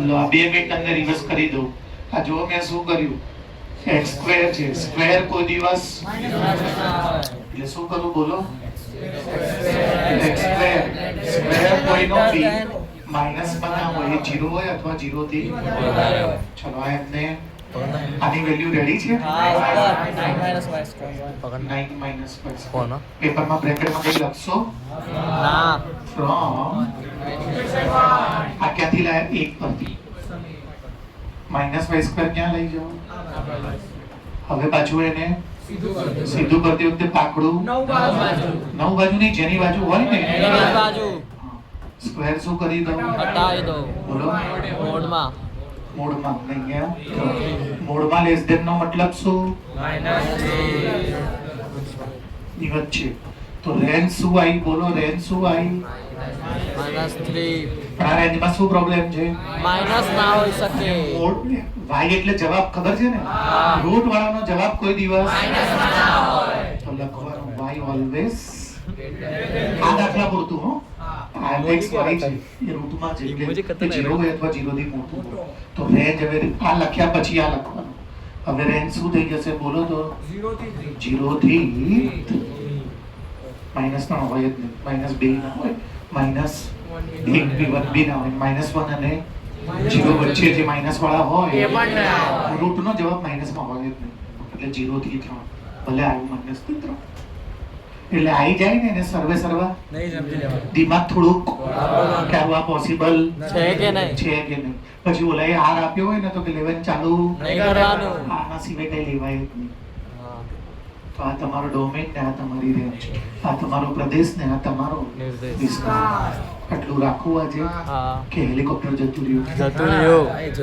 લો આ 2 મિનિટ અંદર રિવર્સ કરી દઉં આ જો મેં શું કર્યું x સ્ક્વેર છે સ્ક્વેર કોઈ દિવસ એટલે શું કરું બોલો x સ્ક્વેર સ્ક્વેર કોઈનો બી માઈનસ માં ના હોય એ 0 હોય અથવા 0 થી ચલો આ એમને આની વેલ્યુ રેડી છે 9 કોણ પેપરમાં બ્રેકેટમાં કઈ લખશો ના ફ્રોમ આ ક્યાંથી લાયા 1 પરથી -y સ્ક્વેર ક્યાં લઈ જાઓ હવે પાછું એને સીધું કરતી વખતે પાકડું 9 બાજુ નહીં જેની બાજુ હોય ને સ્ક્વેર શું કરી દો હટાવી દો બોલો મોડમાં મોડમાં નહીં મોડમાં લેસ ધેન નો મતલબ શું ની વચ્ચે તો રેન્જ શું આવી બોલો રેન્જ શું આવી -3 આ રેન્જમાં શું પ્રોબ્લેમ છે માઇનસ ના હોઈ શકે મોડ y એટલે જવાબ ખબર છે ને રૂટ વાળાનો જવાબ કોઈ દિવસ તો લખવાનું y ઓલવેઝ આ દાખલા પૂરતું હો આ x y છે એ રૂટમાં છે એટલે 0 હોય અથવા 0 થી મોટું હોય તો રેન્જ હવે આ લખ્યા પછી આ લખવાનું હવે રેન્જ શું થઈ જશે બોલો તો 0 થી માઈનસ ના હોય જ નહીં -2 ના હોય -1 બી 1 બી ના હોય -1 અને 0 વચ્ચે જે માઈનસ વાળા હોય એ પણ ના રૂટનો જવાબ માઈનસ માં હોય જ નહીં એટલે 0 થી 3 ભલે આવ્યું -3 એટલે આવી જાય ને એને સર્વે સર્વા નહીં સમજી લેવા દિમાગ થોડુંક કે આ પોસિબલ છે કે નહીં છે કે નહીં પછી ઓલાએ R આપ્યો હોય ને તો કે 11 ચાલુ નહીં કરવાનું આના સિવાય કઈ લેવાય જ નહીં તો આ તમારો ડોમેન ને આ તમારી રેન્જ આ તમારો પ્રદેશ ને આ તમારો વિસ્તાર આટલું રાખવું આજે હા કે હેલિકોપ્ટર જતું રહ્યું જતું રહ્યું